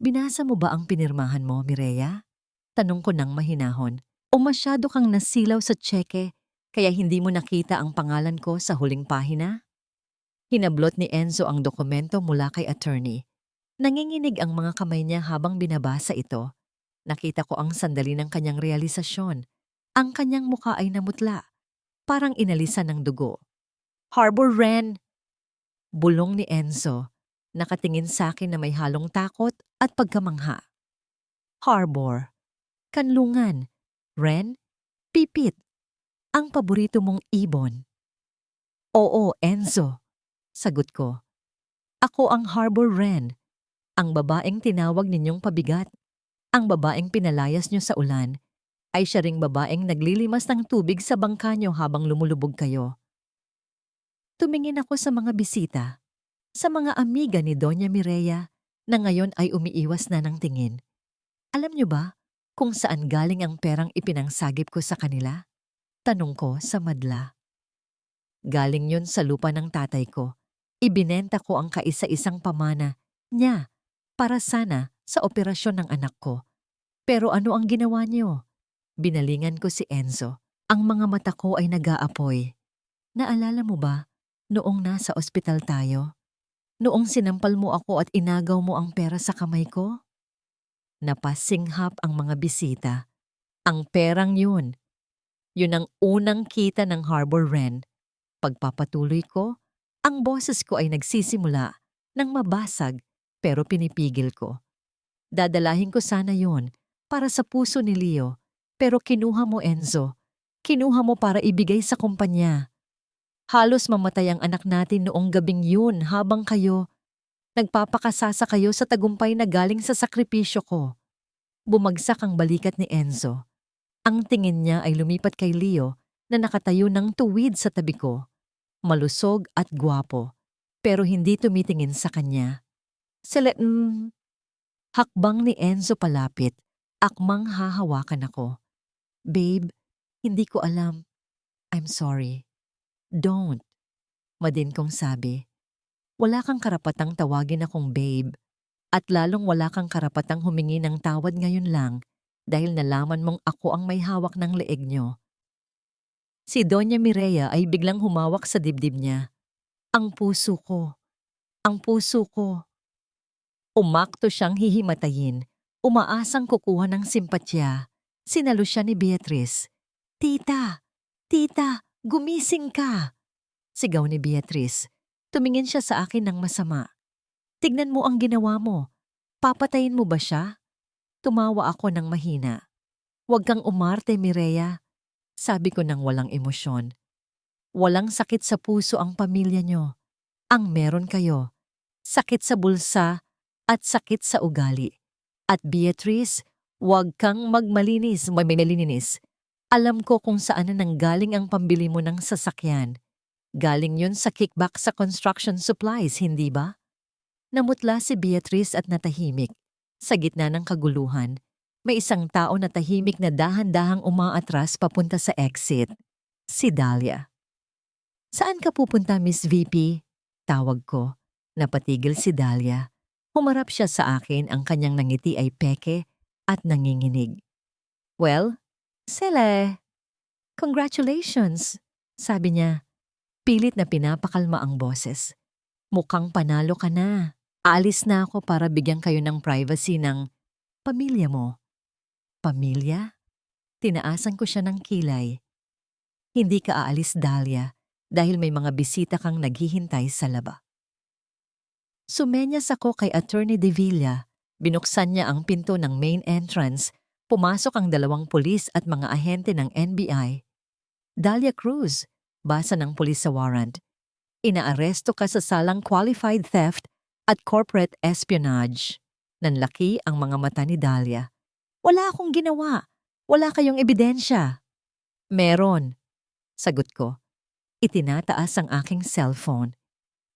Binasa mo ba ang pinirmahan mo, Mireya? Tanong ko nang mahinahon. O masyado kang nasilaw sa tseke, kaya hindi mo nakita ang pangalan ko sa huling pahina? Hinablot ni Enzo ang dokumento mula kay attorney. Nanginginig ang mga kamay niya habang binabasa ito. Nakita ko ang sandali ng kanyang realisasyon. Ang kanyang mukha ay namutla, parang inalisan ng dugo. Harbor Wren! Bulong ni Enzo, nakatingin sa akin na may halong takot at pagkamangha. Harbor, kanlungan, Wren, pipit, ang paborito mong ibon. Oo, Enzo, sagot ko. Ako ang Harbor Wren, ang babaeng tinawag ninyong pabigat. Ang babaeng pinalayas nyo sa ulan ay siya ring babaeng naglilimas ng tubig sa bangka nyo habang lumulubog kayo. Tumingin ako sa mga bisita, sa mga amiga ni Donya Mireya na ngayon ay umiiwas na ng tingin. Alam nyo ba kung saan galing ang perang ipinangsagip ko sa kanila? Tanong ko sa madla. Galing yun sa lupa ng tatay ko. Ibinenta ko ang kaisa-isang pamana niya para sana sa operasyon ng anak ko. Pero ano ang ginawa niyo? Binalingan ko si Enzo. Ang mga mata ko ay nag-aapoy. Naalala mo ba, noong nasa ospital tayo? Noong sinampal mo ako at inagaw mo ang pera sa kamay ko? Napasinghap ang mga bisita. Ang perang yun. Yun ang unang kita ng Harbor Wren. Pagpapatuloy ko, ang boses ko ay nagsisimula ng mabasag pero pinipigil ko. Dadalahin ko sana yon para sa puso ni Leo, pero kinuha mo, Enzo. Kinuha mo para ibigay sa kumpanya. Halos mamatay ang anak natin noong gabing yun habang nagpapakasasa kayo sa tagumpay na galing sa sakripisyo ko. Bumagsak ang balikat ni Enzo. Ang tingin niya ay lumipat kay Leo na nakatayo ng tuwid sa tabi ko. Malusog at gwapo, pero hindi tumitingin sa kanya. Hakbang ni Enzo palapit, akmang hahawakan ako. Babe, Hindi ko alam. I'm sorry. Don't. Madin kong sabi. Wala kang karapatang tawagin akong babe. At lalong wala kang karapatang humingi ng tawad ngayon lang dahil nalaman mong ako ang may hawak ng leeg nyo. Si Doña Mireya ay biglang humawak sa dibdib niya. Ang puso ko. Ang puso ko. Umakto siyang hihimatayin. Umaasang kukuha ng simpatya. Sinalo siya ni Beatrice. Tita! Tita! Gumising ka! Sigaw ni Beatrice. Tumingin siya sa akin ng masama. Tignan mo ang ginawa mo. Papatayin mo ba siya? Tumawa ako ng mahina. Huwag kang umarte, Mireya. Sabi ko ng walang emosyon. Walang sakit sa puso ang pamilya nyo. Ang meron kayo. Sakit sa bulsa at sakit sa ugali. At Beatrice, huwag kang magmalinis, mamimilinis. Alam ko kung saan na nanggaling ang pambili mo ng sasakyan. Galing yun sa kickback sa construction supplies, hindi ba? Namutla si Beatrice at natahimik. Sa gitna ng kaguluhan, may isang tao na tahimik na dahan-dahang umaatras papunta sa exit. Si Dahlia. Saan ka pupunta, Miss VP? Tawag ko. Napatigil si Dahlia. Humarap siya sa akin, ang kanyang nangiti ay peke at nanginginig. Well, Sele. Congratulations, sabi niya. Pilit na pinapakalma ang boses. Mukhang panalo ka na. Aalis na ako para bigyan kayo ng privacy ng pamilya mo. Pamilya? Tinaasan ko siya ng kilay. Hindi ka aalis, Dahlia, dahil may mga bisita kang naghihintay sa laba. Sumenyas ako kay Attorney De Villa. Binuksan niya ang pinto ng main entrance. Pumasok ang 2 pulis at mga ahente ng NBI. Dahlia Cruz, basa ng pulis sa warrant. Inaaresto ka sa salang qualified theft at corporate espionage. Nanlaki ang mga mata ni Dahlia. Wala akong ginawa. Wala kayong ebidensya. Meron, sagot ko. Itinataas ang aking cellphone.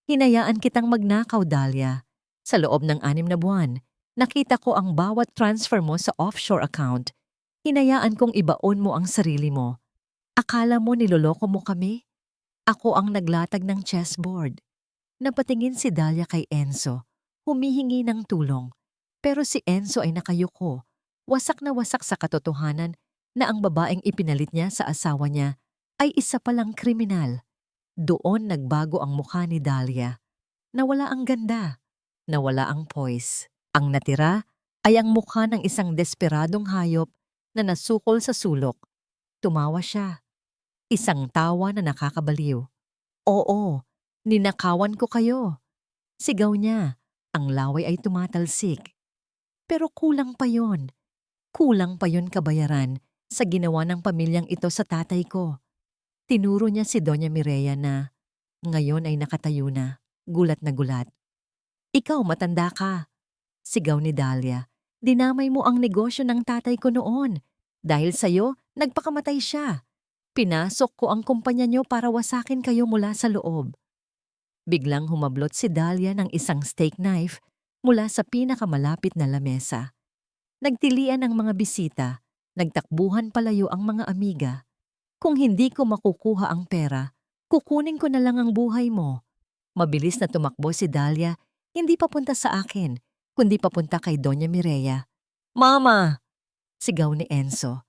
Hinayaan kitang magnakaw, Dahlia. Sa loob ng 6 na buwan, nakita ko ang bawat transfer mo sa offshore account. Hinayaan kong ibaon mo ang sarili mo. Akala mo niloloko mo kami? Ako ang naglatag ng chessboard. Napatingin si Dahlia kay Enzo, humihingi ng tulong. Pero si Enzo ay nakayuko, wasak na wasak sa katotohanan na ang babaeng ipinalit niya sa asawa niya ay isa palang kriminal. Doon nagbago ang mukha ni Dahlia. Nawala ang ganda, nawala ang poise. Ang natira ay ang mukha ng isang desperadong hayop na nasukol sa sulok. Tumawa siya. Isang tawa na nakakabaliw. Oo, ninakawan ko kayo. Sigaw niya, ang laway ay tumatalsik. Pero kulang pa yon. Kulang pa yon kabayaran sa ginawa ng pamilyang ito sa tatay ko. Tinuro niya si Doña Mireya na ngayon ay nakatayo na, gulat na gulat. Ikaw matanda ka, sigaw ni Dahlia. Dinamay mo ang negosyo ng tatay ko noon. Dahil sa'yo, nagpakamatay siya. Pinasok ko ang kumpanya niyo para wasakin kayo mula sa loob. Biglang humablot si Dahlia ng isang steak knife mula sa pinakamalapit na lamesa. Nagtilian ang mga bisita, nagtakbuhan palayo ang mga amiga. Kung hindi ko makukuha ang pera, kukunin ko na lang ang buhay mo. Mabilis na tumakbo si Dahlia, hindi papunta sa akin, kundi papunta kay Doña Mireya. Mama! Sigaw ni Enzo.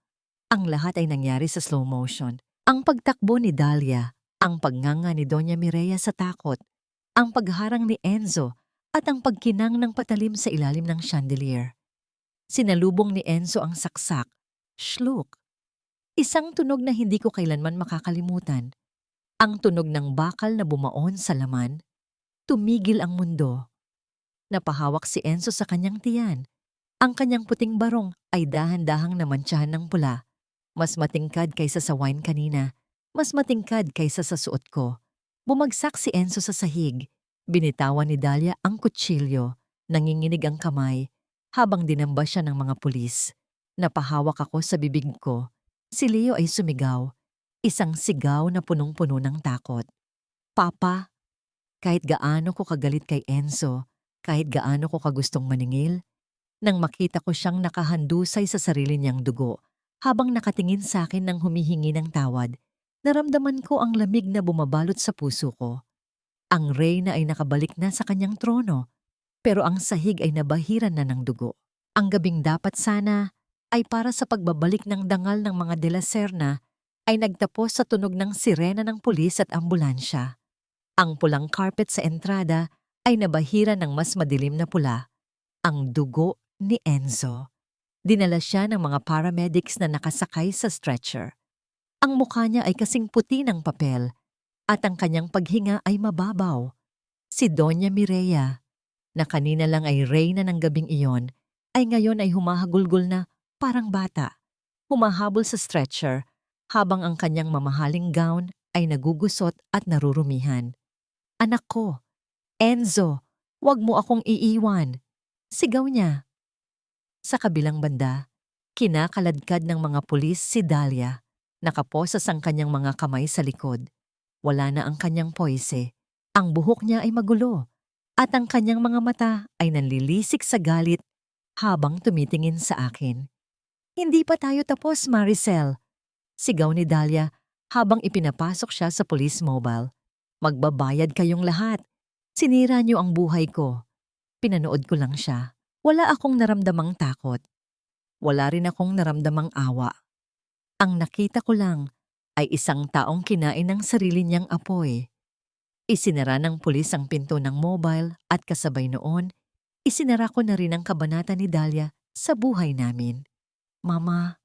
Ang lahat ay nangyari sa slow motion. Ang pagtakbo ni Dahlia, ang pagnganga ni Doña Mireya sa takot, ang pagharang ni Enzo, at ang pagkinang ng patalim sa ilalim ng chandelier. Sinalubong ni Enzo ang saksak. Shluk. Isang tunog na hindi ko kailanman makakalimutan. Ang tunog ng bakal na bumaon sa laman. Tumigil ang mundo. Napahawak si Enzo sa kanyang tiyan. Ang kanyang puting barong ay dahan-dahang namantsahan ng pula. Mas matingkad kaysa sa wine kanina. Mas matingkad kaysa sa suot ko. Bumagsak si Enzo sa sahig. Binitawan ni Dahlia ang kutsilyo. Nanginginig ang kamay habang dinamba siya ng mga pulis. Napahawak ako sa bibig ko. Si Leo ay sumigaw. Isang sigaw na punong-puno ng takot. Papa, kahit gaano ko kagalit kay Enzo, kahit gaano ko kagustong maningil, nang makita ko siyang nakahandusay sa sarili niyang dugo Habang nakatingin sa akin ng humihingi ng tawad, naramdaman ko ang lamig na bumabalot sa puso ko. Ang reyna ay nakabalik na sa kanyang trono, pero ang sahig ay nabahiran na ng dugo. Ang gabing dapat sana ay para sa pagbabalik ng dangal ng mga De La Serna ay nagtapos sa tunog ng sirena ng pulis at ambulansya. Ang pulang carpet sa entrada ay nabahiran ng mas madilim na pula, ang dugo ni Enzo. Dinala siya ng mga paramedics na nakasakay sa stretcher. Ang mukha niya ay kasing puti ng papel at ang kanyang paghinga ay mababaw. Si Doña Mireya, na kanina lang ay reyna ng gabing iyon, ay ngayon ay humahagulgol na parang bata. Humahabol sa stretcher habang ang kanyang mamahaling gown ay nagugusot at narurumihan. "Anak ko, Enzo, wag mo akong iiwan," sigaw niya. Sa kabilang banda, kinakaladkad ng mga pulis si Dahlia. Nakaposas ang kanyang mga kamay sa likod. Wala na ang kanyang poise. Ang buhok niya ay magulo at ang kanyang mga mata ay nanlilisik sa galit habang tumitingin sa akin. "Hindi pa tayo tapos, Maricel," sigaw ni Dahlia habang ipinapasok siya sa police mobile. "Magbabayad kayong lahat. Sinira niyo ang buhay ko." Pinanood ko lang siya. Wala akong naramdamang takot. Wala rin akong naramdamang awa. Ang nakita ko lang ay isang taong kinain ng sarili niyang apoy. Isinara ng pulis ang pinto ng mobile at kasabay noon, isinara ko na rin ang kabanata ni Dahlia sa buhay namin. "Mama,"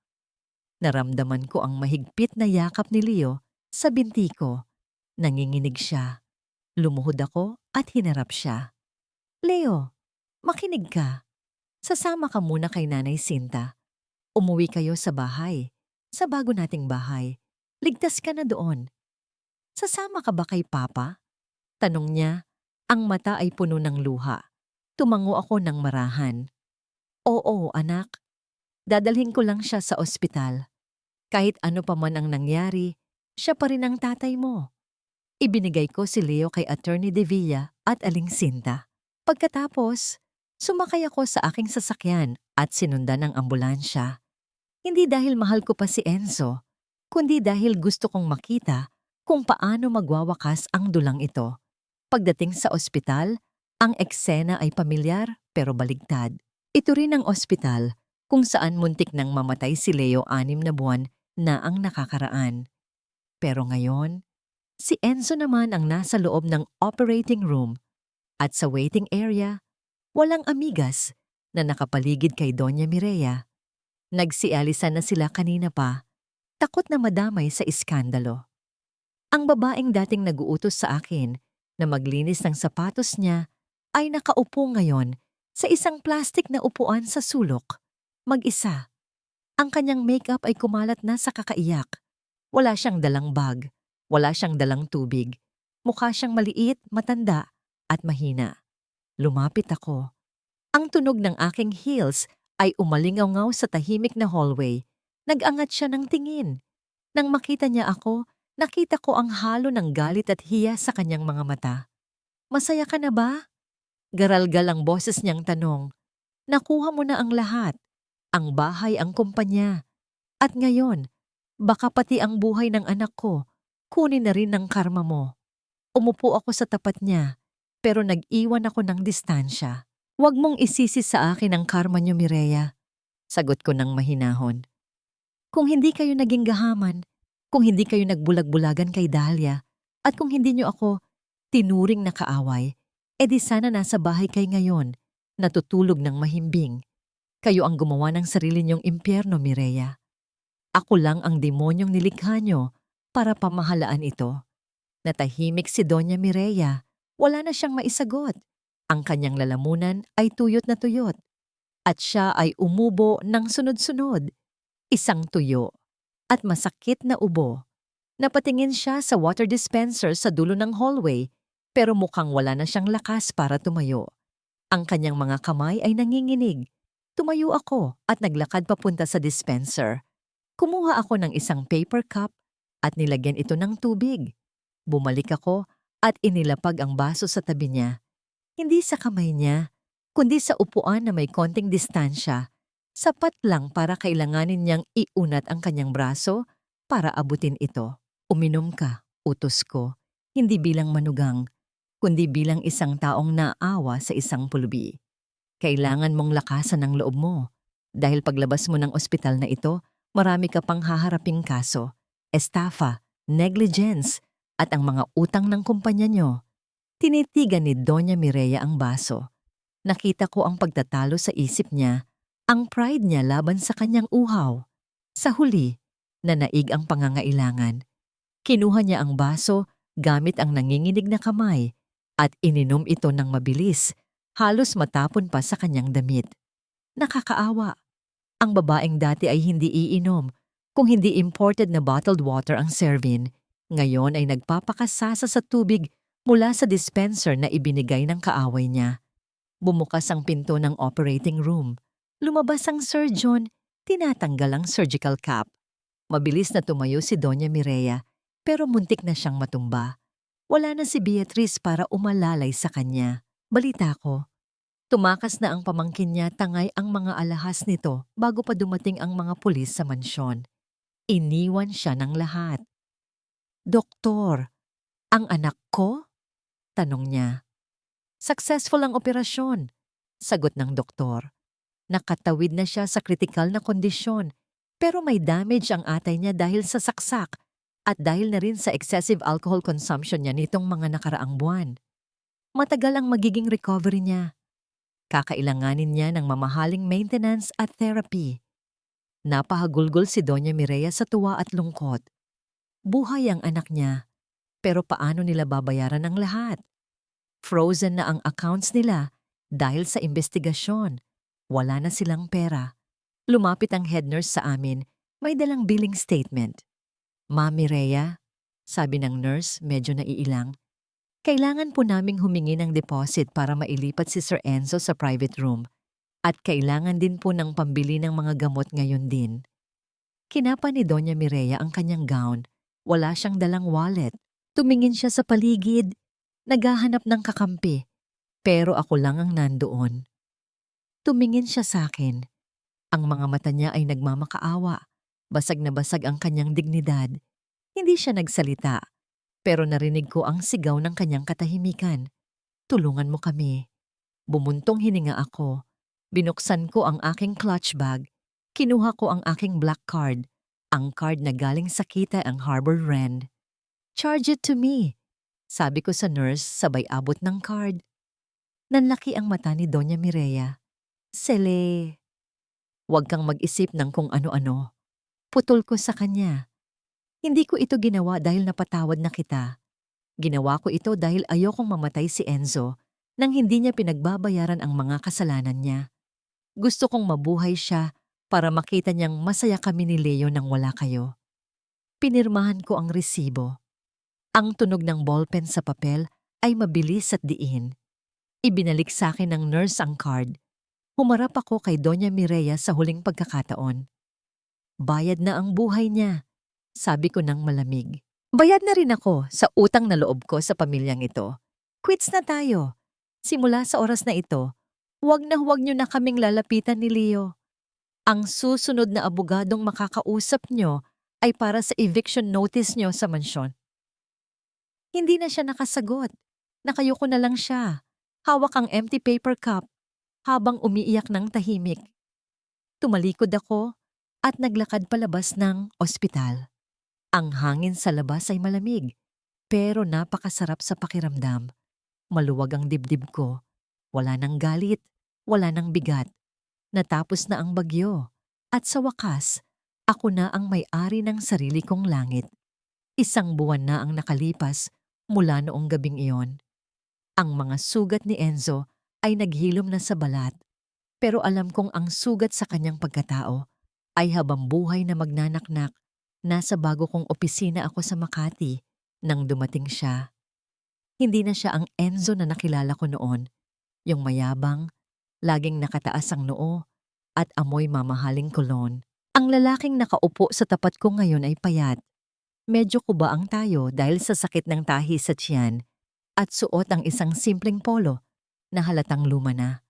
naramdaman ko ang mahigpit na yakap ni Leo sa binti ko. Nanginginig siya. Lumuhod ako at hinarap siya. "Leo, makinig ka. Sasama ka muna kay Nanay Sinta. Umuwi kayo sa bahay, sa bago nating bahay. Ligtas ka na doon. Sasama ka ba kay Papa?" Tanong niya. Ang mata ay puno ng luha. Tumango ako ng marahan. "Oo, anak. Dadalhin ko lang siya sa ospital. Kahit ano pa man ang nangyari, siya pa rin ang tatay mo." Ibinigay ko si Leo kay Attorney De Villa at Aling Sinta. Pagkatapos, sumakay ako sa aking sasakyan at sinundan ng ambulansya. Hindi dahil mahal ko pa si Enzo, kundi dahil gusto kong makita kung paano magwawakas ang dulang ito. Pagdating sa ospital, ang eksena ay pamilyar pero baligtad. Ito rin ang ospital kung saan muntik nang mamatay si Leo 6 na buwan na ang nakakaraan. Pero ngayon, si Enzo naman ang nasa loob ng operating room at sa waiting area, walang amigas na nakapaligid kay Doña Mireya. Nagsialisan na sila kanina pa, takot na madamay sa iskandalo. Ang babaeng dating naguutos sa akin na maglinis ng sapatos niya ay nakaupo ngayon sa isang plastik na upuan sa sulok. Mag-isa. Ang kanyang makeup ay kumalat na sa kakaiyak. Wala siyang dalang bag. Wala siyang dalang tubig. Mukha siyang maliit, matanda, at mahina. Lumapit ako. Ang tunog ng aking heels ay umalingaw-ngaw sa tahimik na hallway. Nag-angat siya ng tingin. Nang makita niya ako, nakita ko ang halo ng galit at hiya sa kanyang mga mata. "Masaya ka na ba?" Garalgal ang boses niyang tanong. "Nakuha mo na ang lahat. Ang bahay, ang kumpanya. At ngayon, baka pati ang buhay ng anak ko, kunin na rin ng karma mo." Umupo ako sa tapat niya, pero nag-iwan ako ng distansya. "Huwag mong isisi sa akin ang karma niyo, Mireya," sagot ko ng mahinahon. "Kung hindi kayo naging gahaman, kung hindi kayo nagbulag-bulagan kay Dahlia, at kung hindi niyo ako tinuring na kaaway, edi sana nasa bahay kayo ngayon, natutulog ng mahimbing. Kayo ang gumawa ng sarili niyong impyerno, Mireya. Ako lang ang demonyong nilikha niyo para pamahalaan ito." Natahimik si Doña Mireya. Wala na siyang maisagot. Ang kanyang lalamunan ay tuyot na tuyot. At siya ay umubo ng sunod-sunod. Isang tuyo at masakit na ubo. Napatingin siya sa water dispenser sa dulo ng hallway, pero mukhang wala na siyang lakas para tumayo. Ang kanyang mga kamay ay nanginginig. Tumayo ako at naglakad papunta sa dispenser. Kumuha ako ng isang paper cup at nilagyan ito ng tubig. Bumalik ako at inilapag ang baso sa tabi niya. Hindi sa kamay niya, kundi sa upuan na may konting distansya, Sapat lang para kailanganin niyang iunat ang kanyang braso para abutin ito. Uminom ka, utos ko, hindi bilang manugang, kundi bilang isang taong naawa sa isang pulubi. Kailangan mong lakasan ang loob mo. Dahil paglabas mo ng ospital na ito, marami ka pang haharaping kaso, estafa, negligence, at ang mga utang ng kumpanya nyo. Tinitigan ni Doña Mireya ang baso. Nakita ko ang pagtatalo sa isip niya, ang pride niya laban sa kanyang uhaw. Sa huli, nanaig ang pangangailangan. Kinuha niya ang baso gamit ang nanginginig na kamay at ininom ito ng mabilis, halos matapon pa sa kanyang damit. Nakakaawa. Ang babaeng dati ay hindi iinom. Kung hindi imported na bottled water ang servin, ngayon ay nagpapakasasa sa tubig mula sa dispenser na ibinigay ng kaaway niya. Bumukas ang pinto ng operating room. Lumabas ang surgeon, tinatanggal ang surgical cap. Mabilis na tumayo si Doña Mireya, pero muntik na siyang matumba. Wala na si Beatriz para umalalay sa kanya. Balita ko, tumakas na ang pamangkin niya, tangay ang mga alahas nito bago pa dumating ang mga pulis sa mansyon. Iniwan siya ng lahat. "Doktor, ang anak ko?" tanong niya. "Successful ang operasyon," sagot ng doktor. Nakatawid na siya sa kritikal na kondisyon, pero may damage ang atay niya dahil sa saksak at dahil na rin sa excessive alcohol consumption niya nitong mga nakaraang buwan. Matagal ang magiging recovery niya. Kakailanganin niya ng mamahaling maintenance at therapy. Napahagulgol si Doña Mireya sa tuwa at lungkot. Buhay ang anak niya, pero paano nila babayaran ang lahat? Frozen na ang accounts nila dahil sa investigasyon. Wala na silang pera. Lumapit ang head nurse sa amin, may dalang billing statement. "Ma'am Mireya," sabi ng nurse, medyo naiilang, "kailangan po naming humingi ng deposit para mailipat si Sir Enzo sa private room. At kailangan din po ng pambili ng mga gamot ngayon din." Kinapa ni Doña Mireya ang kanyang gown. Wala siyang dalang wallet. Tumingin siya sa paligid, naghahanap ng kakampi. Pero ako lang ang nandoon. Tumingin siya sa akin. Ang mga mata niya ay nagmamakaawa. Basag na basag ang kanyang dignidad. Hindi siya nagsalita, pero narinig ko ang sigaw ng kanyang katahimikan. "Tulungan mo kami." Bumuntong hininga ako. Binuksan ko ang aking clutch bag. Kinuha ko ang aking black card, ang card na galing sa kita ang Harbor Rend. "Charge it to me," sabi ko sa nurse sabay abot ng card. Nanlaki ang mata ni Doña Mireya. "Sele." "Huwag kang mag-isip ng kung ano-ano." Putol ko sa kanya. "Hindi ko ito ginawa dahil napatawad na kita. Ginawa ko ito dahil ayokong mamatay si Enzo nang hindi niya pinagbabayaran ang mga kasalanan niya. Gusto kong mabuhay siya para makita niyang masaya kami ni Leo nang wala kayo." Pinirmahan ko ang resibo. Ang tunog ng ballpen sa papel ay mabilis at diin. Ibinalik sa akin ng nurse ang card. Humarap ako kay Doña Mireya sa huling pagkakataon. "Bayad na ang buhay niya," sabi ko ng malamig. "Bayad na rin ako sa utang na loob ko sa pamilyang ito. Quits na tayo. Simula sa oras na ito, huwag niyo na kaming lalapitan ni Leo. Ang susunod na abogadong makakausap niyo ay para sa eviction notice niyo sa mansyon." Hindi na siya nakasagot. Nakayuko na lang siya. Hawak ang empty paper cup habang umiiyak ng tahimik. Tumalikod ako at naglakad palabas ng ospital. Ang hangin sa labas ay malamig, pero napakasarap sa pakiramdam. Maluwag ang dibdib ko. Wala nang galit, wala nang bigat. Natapos na ang bagyo. At sa wakas, ako na ang may-ari ng sarili kong langit. 1 buwan na ang nakalipas mula noong gabing iyon. Ang mga sugat ni Enzo ay naghilom na sa balat, pero alam kong ang sugat sa kanyang pagkatao ay habang buhay na magnanaknak. Nasa bago kong opisina ako sa Makati nang dumating siya. Hindi na siya ang Enzo na nakilala ko noon, yung mayabang, laging nakataas ang noo, at amoy mamahaling kolon. Ang lalaking nakaupo sa tapat ko ngayon ay payat. Medyo kubaang tayo dahil sa sakit ng tahi sa tiyan at suot ang isang simpleng polo na halatang luma na.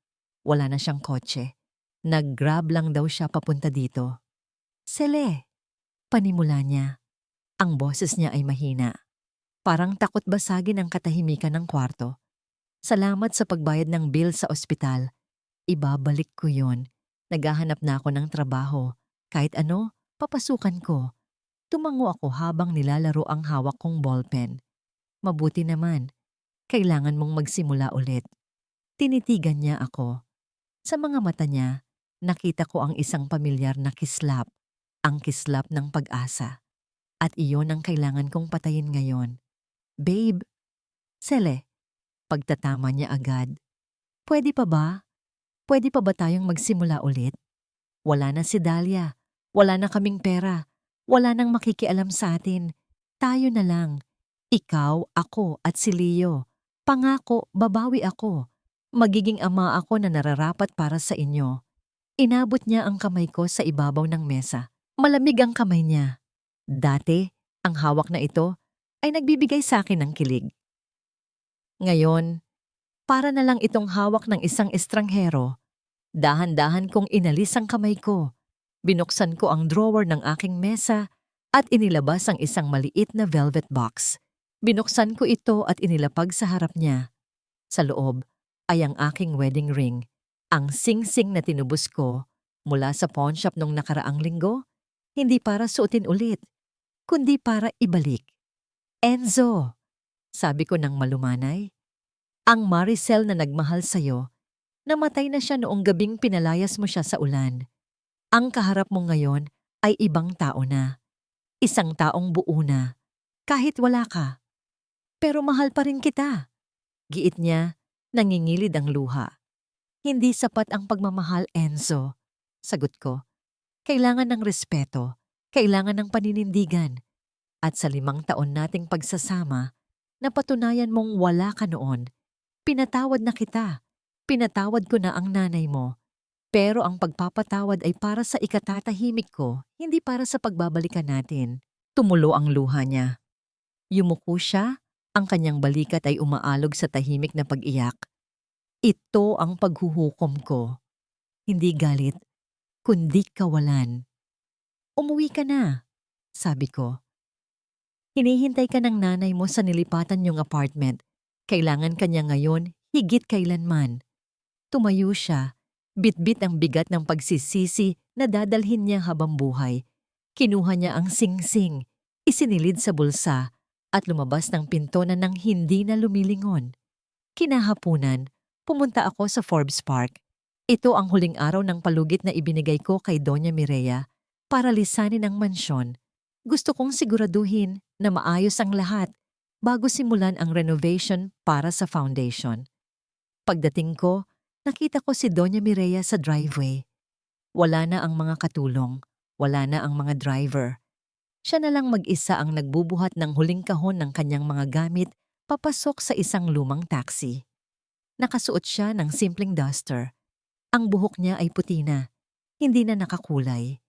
Wala na siyang kotse. Nag-grab lang daw siya papunta dito. Sele, panimula niya. Ang boses niya ay mahina. Parang takot basagin ang katahimikan ng kwarto. Salamat sa pagbayad ng bill sa ospital. Ibabalik ko yon. Naghahanap na ako ng trabaho. Kahit ano, papasukan ko. Tumango ako habang nilalaro ang hawak kong ballpen. Mabuti naman. Kailangan mong magsimula ulit. Tinitigan niya ako. Sa mga mata niya, nakita ko ang isang pamilyar na kislap. Ang kislap ng pag-asa. At iyon ang kailangan kong patayin ngayon. Babe, Sele, pagtatama niya agad. Pwede pa ba? Pwede pa ba tayong magsimula ulit? Wala na si Dahlia. Wala na kaming pera. Wala nang makikialam sa atin. Tayo na lang. Ikaw, ako at si Leo. Pangako, babawi ako. Magiging ama ako na nararapat para sa inyo. Inabot niya ang kamay ko sa ibabaw ng mesa. Malamig ang kamay niya. Dati, ang hawak na ito ay nagbibigay sa akin ng kilig. Ngayon, para na lang itong hawak ng isang estranghero. Dahan-dahan kong inalis ang kamay ko. Binuksan ko ang drawer ng aking mesa at inilabas ang isang maliit na velvet box. Binuksan ko ito at inilapag sa harap niya. Sa loob ay ang aking wedding ring. Ang sing-sing na tinubos ko mula sa pawn shop nung nakaraang linggo, hindi para suotin ulit, kundi para ibalik. Enzo, sabi ko ng malumanay, ang Maricel na nagmahal sa'yo, namatay na siya noong gabing pinalayas mo siya sa ulan. Ang kaharap mo ngayon ay ibang tao na. Isang taong buo na. Kahit wala ka. Pero mahal pa rin kita. Giit niya, nangingilid ang luha. Hindi sapat ang pagmamahal, Enzo. Sagot ko. Kailangan ng respeto. Kailangan ng paninindigan. At sa 5 taon nating pagsasama, napatunayan mong wala ka noon. Pinatawad na kita. Pinatawad ko na ang nanay mo. Pero ang pagpapatawad ay para sa ikatatahimik ko, hindi para sa pagbabalikan natin. Tumulo ang luha niya. Yumuko siya, ang kanyang balikat ay umaalog sa tahimik na pag-iyak. Ito ang paghuhukom ko. Hindi galit, kundi kawalan. Umuwi ka na, sabi ko. Hinihintay ka ng nanay mo sa nilipatan niyong apartment. Kailangan ka niya ngayon, higit kailanman. Tumayo siya, bitbit ang bigat ng pagsisisi na dadalhin niya habang buhay. Kinuha niya ang sing-sing, isinilid sa bulsa, at lumabas ng pinto na nang hindi na lumilingon. Kinahapunan, pumunta ako sa Forbes Park. Ito ang huling araw ng palugit na ibinigay ko kay Doña Mireya para lisanin ang mansyon. Gusto kong siguraduhin na maayos ang lahat bago simulan ang renovation para sa foundation. Pagdating ko, nakita ko si Doña Mireya sa driveway. Wala na ang mga katulong, wala na ang mga driver. Siya na lang mag-isa ang nagbubuhat ng huling kahon ng kanyang mga gamit papasok sa isang lumang taxi. Nakasuot siya ng simpleng duster. Ang buhok niya ay puti na, hindi na nakakulay.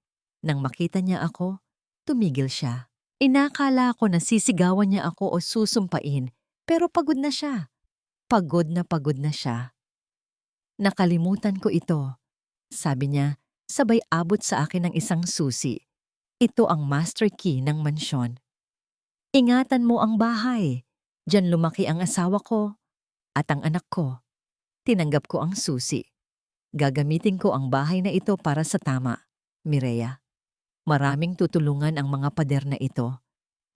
Nang makita niya ako, tumigil siya. Inakala ko na sisigawan niya ako o susumpain, pero pagod na siya. Pagod na siya. Nakalimutan ko ito, sabi niya, sabay abot sa akin ng isang susi. Ito ang master key ng mansyon. Ingatan mo ang bahay. Diyan lumaki ang asawa ko at ang anak ko. Tinanggap ko ang susi. Gagamitin ko ang bahay na ito para sa tama, Mireya. Maraming tutulungan ang mga pader na ito.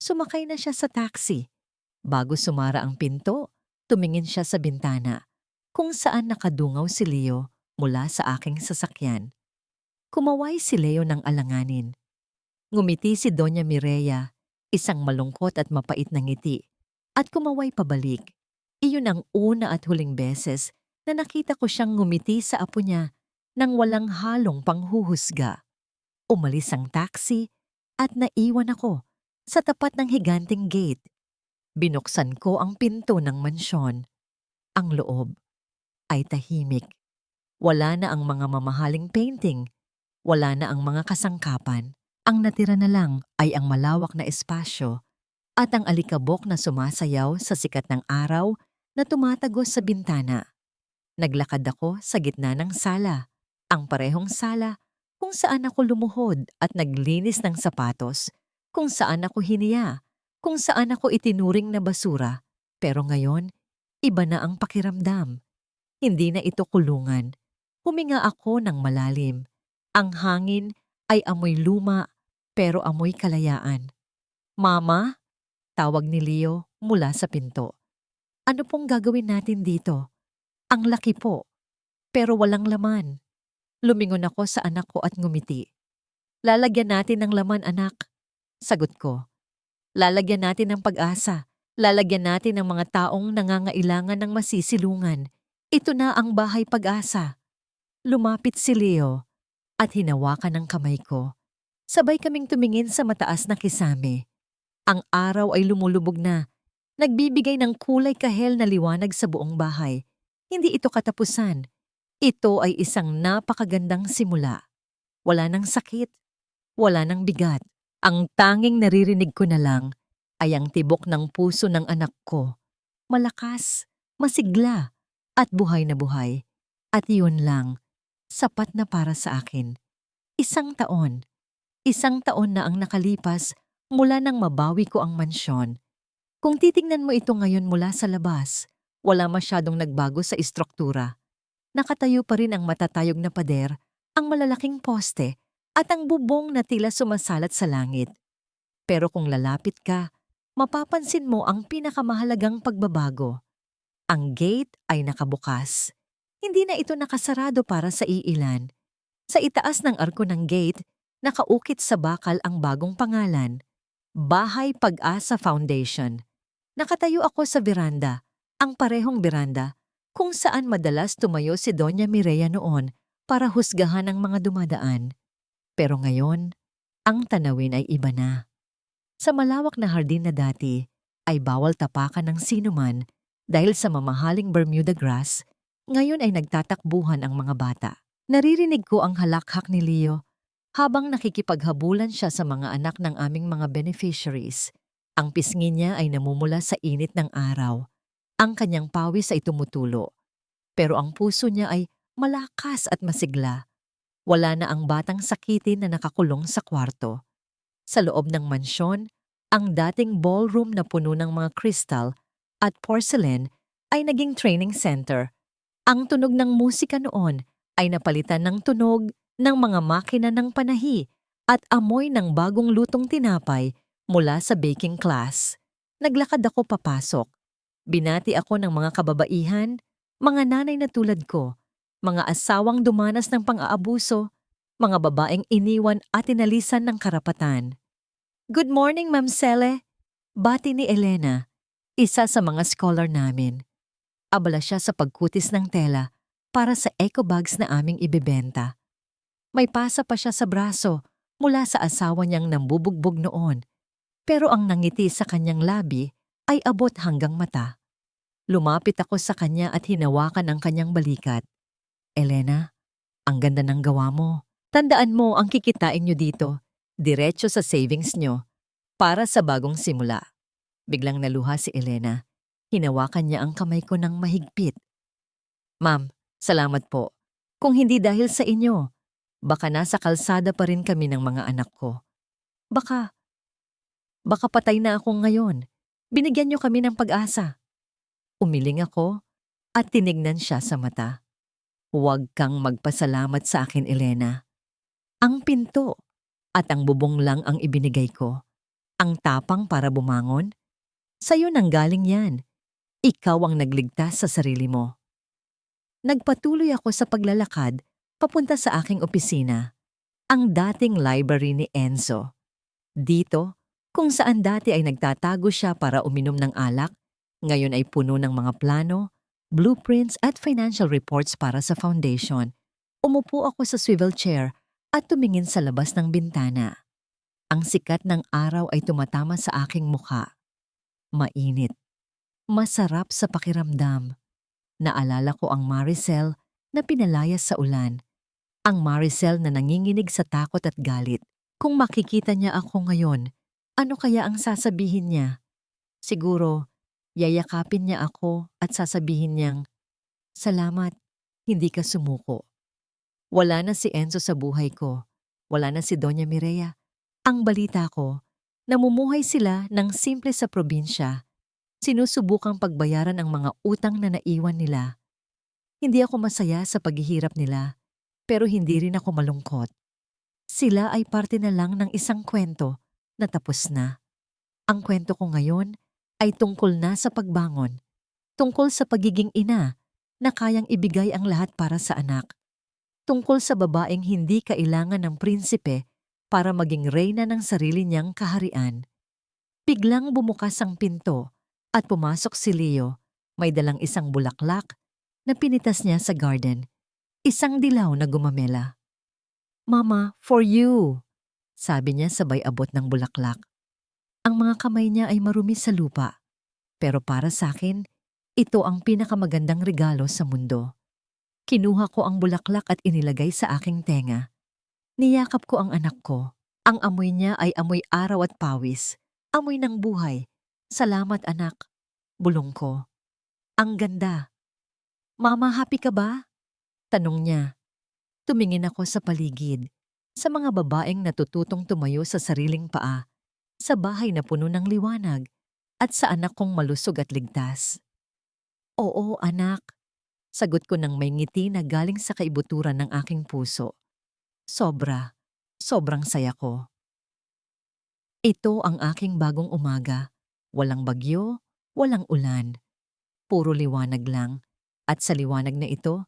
Sumakay na siya sa taxi. Bago sumara ang pinto, tumingin siya sa bintana, kung saan nakadungaw si Leo mula sa aking sasakyan. Kumaway si Leo ng alanganin. Ngumiti si Doña Mireya, isang malungkot at mapait na ngiti, at kumaway pabalik. Iyon ang una at huling beses na nakita ko siyang ngumiti sa apo niya nang walang halong panghuhusga. Umalis ang taxi at naiwan ako sa tapat ng higanting gate. Binuksan ko ang pinto ng mansyon. Ang loob ay tahimik. Wala na ang mga mamahaling painting. Wala na ang mga kasangkapan. Ang natira na lang ay ang malawak na espasyo at ang alikabok na sumasayaw sa sikat ng araw na tumatagos sa bintana. Naglakad ako sa gitna ng sala. Ang parehong sala kung saan ako lumuhod at naglinis ng sapatos, kung saan ako hiniya, kung saan ako itinuring na basura. Pero ngayon, iba na ang pakiramdam. Hindi na ito kulungan. Huminga ako ng malalim. Ang hangin ay amoy luma pero amoy kalayaan. Mama? Tawag ni Leo mula sa pinto. Ano pong gagawin natin dito? Ang laki po, pero walang laman. Lumingon ako sa anak ko at ngumiti. Lalagyan natin ng laman, anak. Sagot ko. Lalagyan natin ng pag-asa. Lalagyan natin ng mga taong nangangailangan ng masisilungan. Ito na ang bahay pag-asa. Lumapit si Leo at hinawakan ng kamay ko. Sabay kaming tumingin sa mataas na kisame. Ang araw ay lumulubog na. Nagbibigay ng kulay kahel na liwanag sa buong bahay. Hindi ito katapusan. Ito ay isang napakagandang simula. Wala nang sakit. Wala nang bigat. Ang tanging naririnig ko na lang ay ang tibok ng puso ng anak ko. Malakas, masigla, at buhay na buhay. At yun lang, sapat na para sa akin. Isang taon na ang nakalipas mula nang mabawi ko ang mansyon. Kung titingnan mo ito ngayon mula sa labas, wala masyadong nagbago sa istruktura. Nakatayo pa rin ang matatayog na pader, ang malalaking poste, at ang bubong na tila sumasalat sa langit. Pero kung lalapit ka, mapapansin mo ang pinakamahalagang pagbabago. Ang gate ay nakabukas. Hindi na ito nakasarado para sa iilan. Sa itaas ng arko ng gate, nakaukit sa bakal ang bagong pangalan, Bahay Pag-asa Foundation. Nakatayo ako sa veranda, ang parehong veranda, kung saan madalas tumayo si Doña Mireya noon para husgahan ang mga dumadaan. Pero ngayon, ang tanawin ay iba na. Sa malawak na hardin na dati, ay bawal tapakan ng sinuman dahil sa mamahaling Bermuda grass, ngayon ay nagtatakbuhan ang mga bata. Naririnig ko ang halakhak ni Leo habang nakikipaghabulan siya sa mga anak ng aming mga beneficiaries. Ang pisngi niya ay namumula sa init ng araw. Ang kanyang pawis ay tumutulo. Pero ang puso niya ay malakas at masigla. Wala na ang batang sakitin na nakakulong sa kwarto. Sa loob ng mansyon, ang dating ballroom na puno ng mga crystal at porcelain ay naging training center. Ang tunog ng musika noon ay napalitan ng tunog ng mga makina ng panahi at amoy ng bagong lutong tinapay mula sa baking class. Naglakad ako papasok. Binati ako ng mga kababaihan, mga nanay na tulad ko, mga asawang dumanas ng pang-aabuso, mga babaeng iniwan at inalisan ng karapatan. Good morning, Ma'am Sele. Bati ni Elena, isa sa mga scholar namin. Abala siya sa pagkutis ng tela para sa eco bags na aming ibebenta. May pasa pa siya sa braso mula sa asawa niyang nambubugbog noon. Pero ang nangiti sa kanyang labi ay abot hanggang mata. Lumapit ako sa kanya at hinawakan ang kanyang balikat. Elena, ang ganda ng gawa mo. Tandaan mo ang kikitain niyo dito, diretso sa savings niyo, para sa bagong simula. Biglang naluha si Elena. Hinawakan niya ang kamay ko ng mahigpit. Ma'am, salamat po. Kung hindi dahil sa inyo, baka nasa kalsada pa rin kami ng mga anak ko. Baka patay na ako ngayon. Binigyan niyo kami ng pag-asa. Umiling ako at tinignan siya sa mata. Huwag kang magpasalamat sa akin, Elena. Ang pinto at ang bubong lang ang ibinigay ko. Ang tapang para bumangon? Sa'yo nanggaling yan. Ikaw ang nagligtas sa sarili mo. Nagpatuloy ako sa paglalakad papunta sa aking opisina, ang dating library ni Enzo. Dito, kung saan dati ay nagtatago siya para uminom ng alak, ngayon ay puno ng mga plano, blueprints at financial reports para sa foundation. Umupo ako sa swivel chair at tumingin sa labas ng bintana. Ang sikat ng araw ay tumatama sa aking mukha. Mainit. Masarap sa pakiramdam. Naalala ko ang Maricel na pinalayas sa ulan. Ang Maricel na nanginginig sa takot at galit. Kung makikita niya ako ngayon, ano kaya ang sasabihin niya? Siguro, yayakapin niya ako at sasabihin niyang, "Salamat, hindi ka sumuko." Wala na si Enzo sa buhay ko. Wala na si Doña Mireya. Ang balita ko, namumuhay sila ng simple sa probinsya. Sinusubukang pagbayaran ang mga utang na naiwan nila. Hindi ako masaya sa paghihirap nila, pero hindi rin ako malungkot. Sila ay parte na lang ng isang kwento na tapos na. Ang kwento ko ngayon ay tungkol na sa pagbangon, tungkol sa pagiging ina na kayang ibigay ang lahat para sa anak, tungkol sa babaeng hindi kailangan ng prinsipe para maging reyna ng sarili niyang kaharian. Biglang bumukas ang pinto at pumasok si Leo, may dalang isang bulaklak na pinitas niya sa garden, isang dilaw na gumamela. "Mama, for you," sabi niya sabay abot ng bulaklak. Ang mga kamay niya ay marumi sa lupa, pero para sa akin, ito ang pinakamagandang regalo sa mundo. Kinuha ko ang bulaklak at inilagay sa aking tenga. Niyakap ko ang anak ko. Ang amoy niya ay amoy araw at pawis, amoy ng buhay. "Salamat anak," bulong ko. "Ang ganda." "Mama, happy ka ba?" tanong niya. Tumingin ako sa paligid, sa mga babaeng natututong tumayo sa sariling paa, sa bahay na puno ng liwanag, at sa anak kong malusog at ligtas. "Oo, anak," sagot ko nang may ngiti na galing sa kaibuturan ng aking puso. Sobrang saya ko. Ito ang aking bagong umaga. Walang bagyo, walang ulan. Puro liwanag lang. At sa liwanag na ito,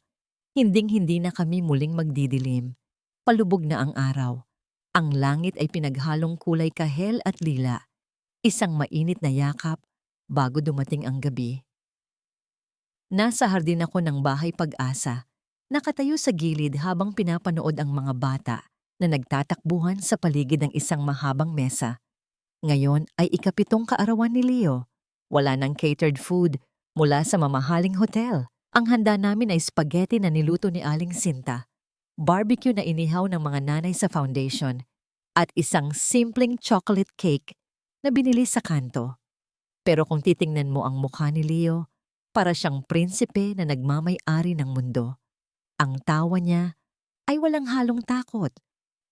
hinding-hindi na kami muling magdidilim. Palubog na ang araw. Ang langit ay pinaghalong kulay kahel at lila. Isang mainit na yakap bago dumating ang gabi. Nasa hardin ako ng bahay Pag-asa, nakatayo sa gilid habang pinapanood ang mga bata na nagtatakbuhan sa paligid ng isang mahabang mesa. Ngayon ay ikapitong kaarawan ni Leo. Wala nang catered food mula sa mamahaling hotel. Ang handa namin ay spaghetti na niluto ni Aling Sinta, barbecue na inihaw ng mga nanay sa foundation, at isang simpleng chocolate cake na binili sa kanto. Pero kung titingnan mo ang mukha ni Leo, para siyang prinsipe na nagmamay-ari ng mundo. Ang tawa niya ay walang halong takot,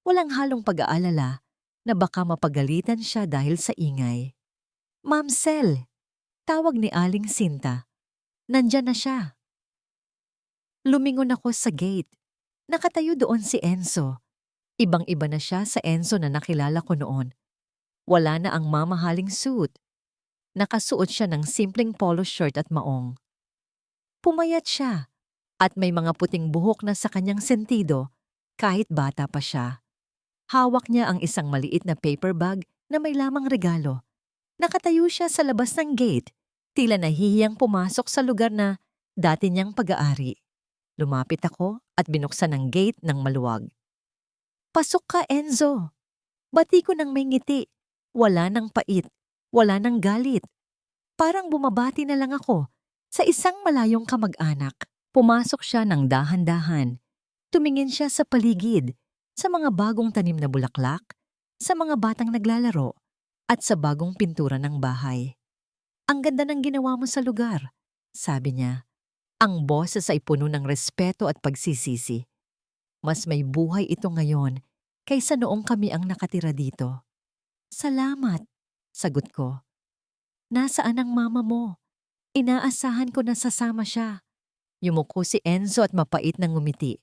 walang halong pag-aalala na baka mapagalitan siya dahil sa ingay. "Ma'am Sel," tawag ni Aling Sinta. Nandyan na siya. Lumingon ako sa gate. Nakatayo doon si Enzo. Ibang-iba na siya sa Enzo na nakilala ko noon. Wala na ang mamahaling suit. Nakasuot siya ng simpleng polo shirt at maong. Pumayat siya at may mga puting buhok na sa kanyang sentido kahit bata pa siya. Hawak niya ang isang maliit na paper bag na may lamang regalo. Nakatayo siya sa labas ng gate, tila nahihiyang pumasok sa lugar na dati niyang pag-aari. Lumapit ako at binuksan ang gate ng maluwag. "Pasok ka, Enzo." Bati ko ng may ngiti. Wala nang pait, wala nang galit. Parang bumabati na lang ako sa isang malayong kamag-anak. Pumasok siya ng dahan-dahan. Tumingin siya sa paligid, sa mga bagong tanim na bulaklak, sa mga batang naglalaro, at sa bagong pintura ng bahay. "Ang ganda ng ginawa mo sa lugar," sabi niya. Ang boses ay puno ng respeto at pagsisisi. "Mas may buhay ito ngayon kaysa noong kami ang nakatira dito." "Salamat," sagot ko. "Nasaan ang mama mo? Inaasahan ko na sasama siya." Yumuko si Enzo at mapait na ngumiti.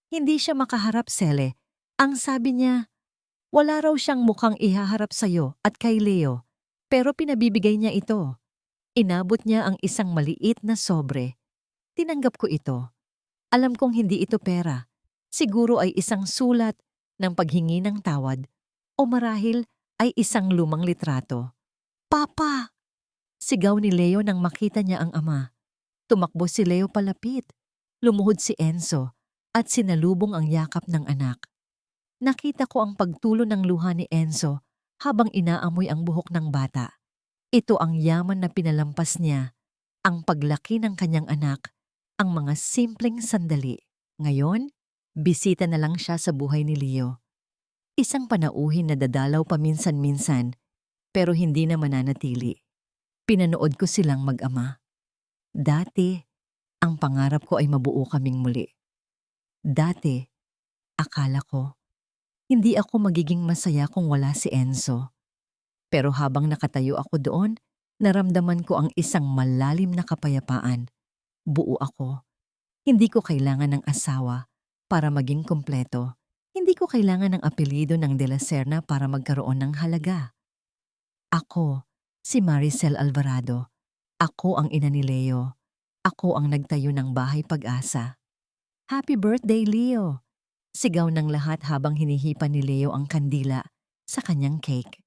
Hindi siya makaharap, Sele. Ang sabi niya, wala raw siyang mukhang ihaharap sa'yo at kay Leo, pero pinabibigay niya ito. Inabot niya ang isang maliit na sobre. Tinanggap ko ito. Alam kong hindi ito pera. Siguro ay isang sulat ng paghingi ng tawad o marahil ay isang lumang litrato. "Papa!" Sigaw ni Leo nang makita niya ang ama. Tumakbo si Leo palapit. Lumuhod si Enzo at sinalubong ang yakap ng anak. Nakita ko ang pagtulo ng luha ni Enzo habang inaamoy ang buhok ng bata. Ito ang yaman na pinalampas niya, ang paglaki ng kanyang anak, ang mga simpleng sandali. Ngayon, bisita na lang siya sa buhay ni Leo. Isang panauhin na dadalaw paminsan-minsan, pero hindi na mananatili. Pinanood ko silang mag-ama. Dati, ang pangarap ko ay mabuo kaming muli. Dati, Akala ko, hindi ako magiging masaya kung wala si Enzo. Pero habang nakatayo ako doon, naramdaman ko ang isang malalim na kapayapaan. Buo ako. Hindi ko kailangan ng asawa para maging kumpleto. Hindi ko kailangan ng apelyido ng De La Serna para magkaroon ng halaga. Ako, si Maricel Alvarado. Ako ang ina ni Leo. Ako ang nagtayo ng Bahay Pag-asa. Happy birthday, Leo! Sigaw ng lahat habang hinihipan ni Leo ang kandila sa kanyang cake.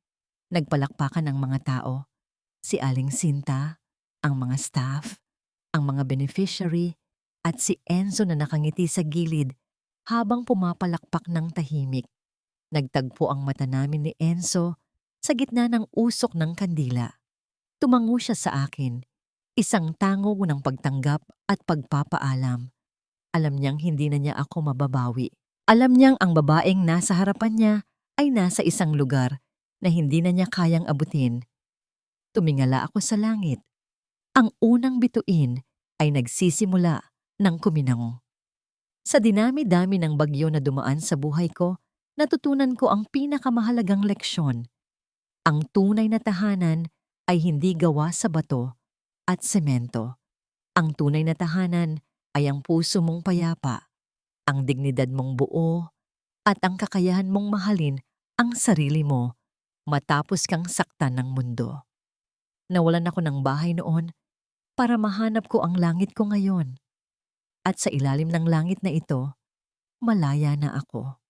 Nagpalakpakan ang mga tao. Si Aling Sinta, ang mga staff, ang mga beneficiary, at si Enzo na nakangiti sa gilid habang pumapalakpak ng tahimik. Nagtagpo ang mata namin ni Enzo sa gitna ng usok ng kandila. Tumango siya sa akin, isang tango ng pagtanggap at pagpapaalam. Alam niyang hindi na niya ako mababawi. Alam niyang ang babaeng nasa harapan niya ay nasa isang lugar na hindi na niya kayang abutin. Tumingala ako sa langit. Ang unang bituin ay nagsisimula ng kuminaw. Sa dinami-dami ng bagyo na dumaan sa buhay ko, natutunan ko ang pinakamahalagang leksyon. Ang tunay na tahanan ay hindi gawa sa bato at semento. Ang tunay na tahanan ay ang puso mong payapa, ang dignidad mong buo, at ang kakayahan mong mahalin ang sarili mo matapos kang saktan ng mundo. Nawalan ako ng bahay noon para mahanap ko ang langit ko ngayon. At sa ilalim ng langit na ito, malaya na ako.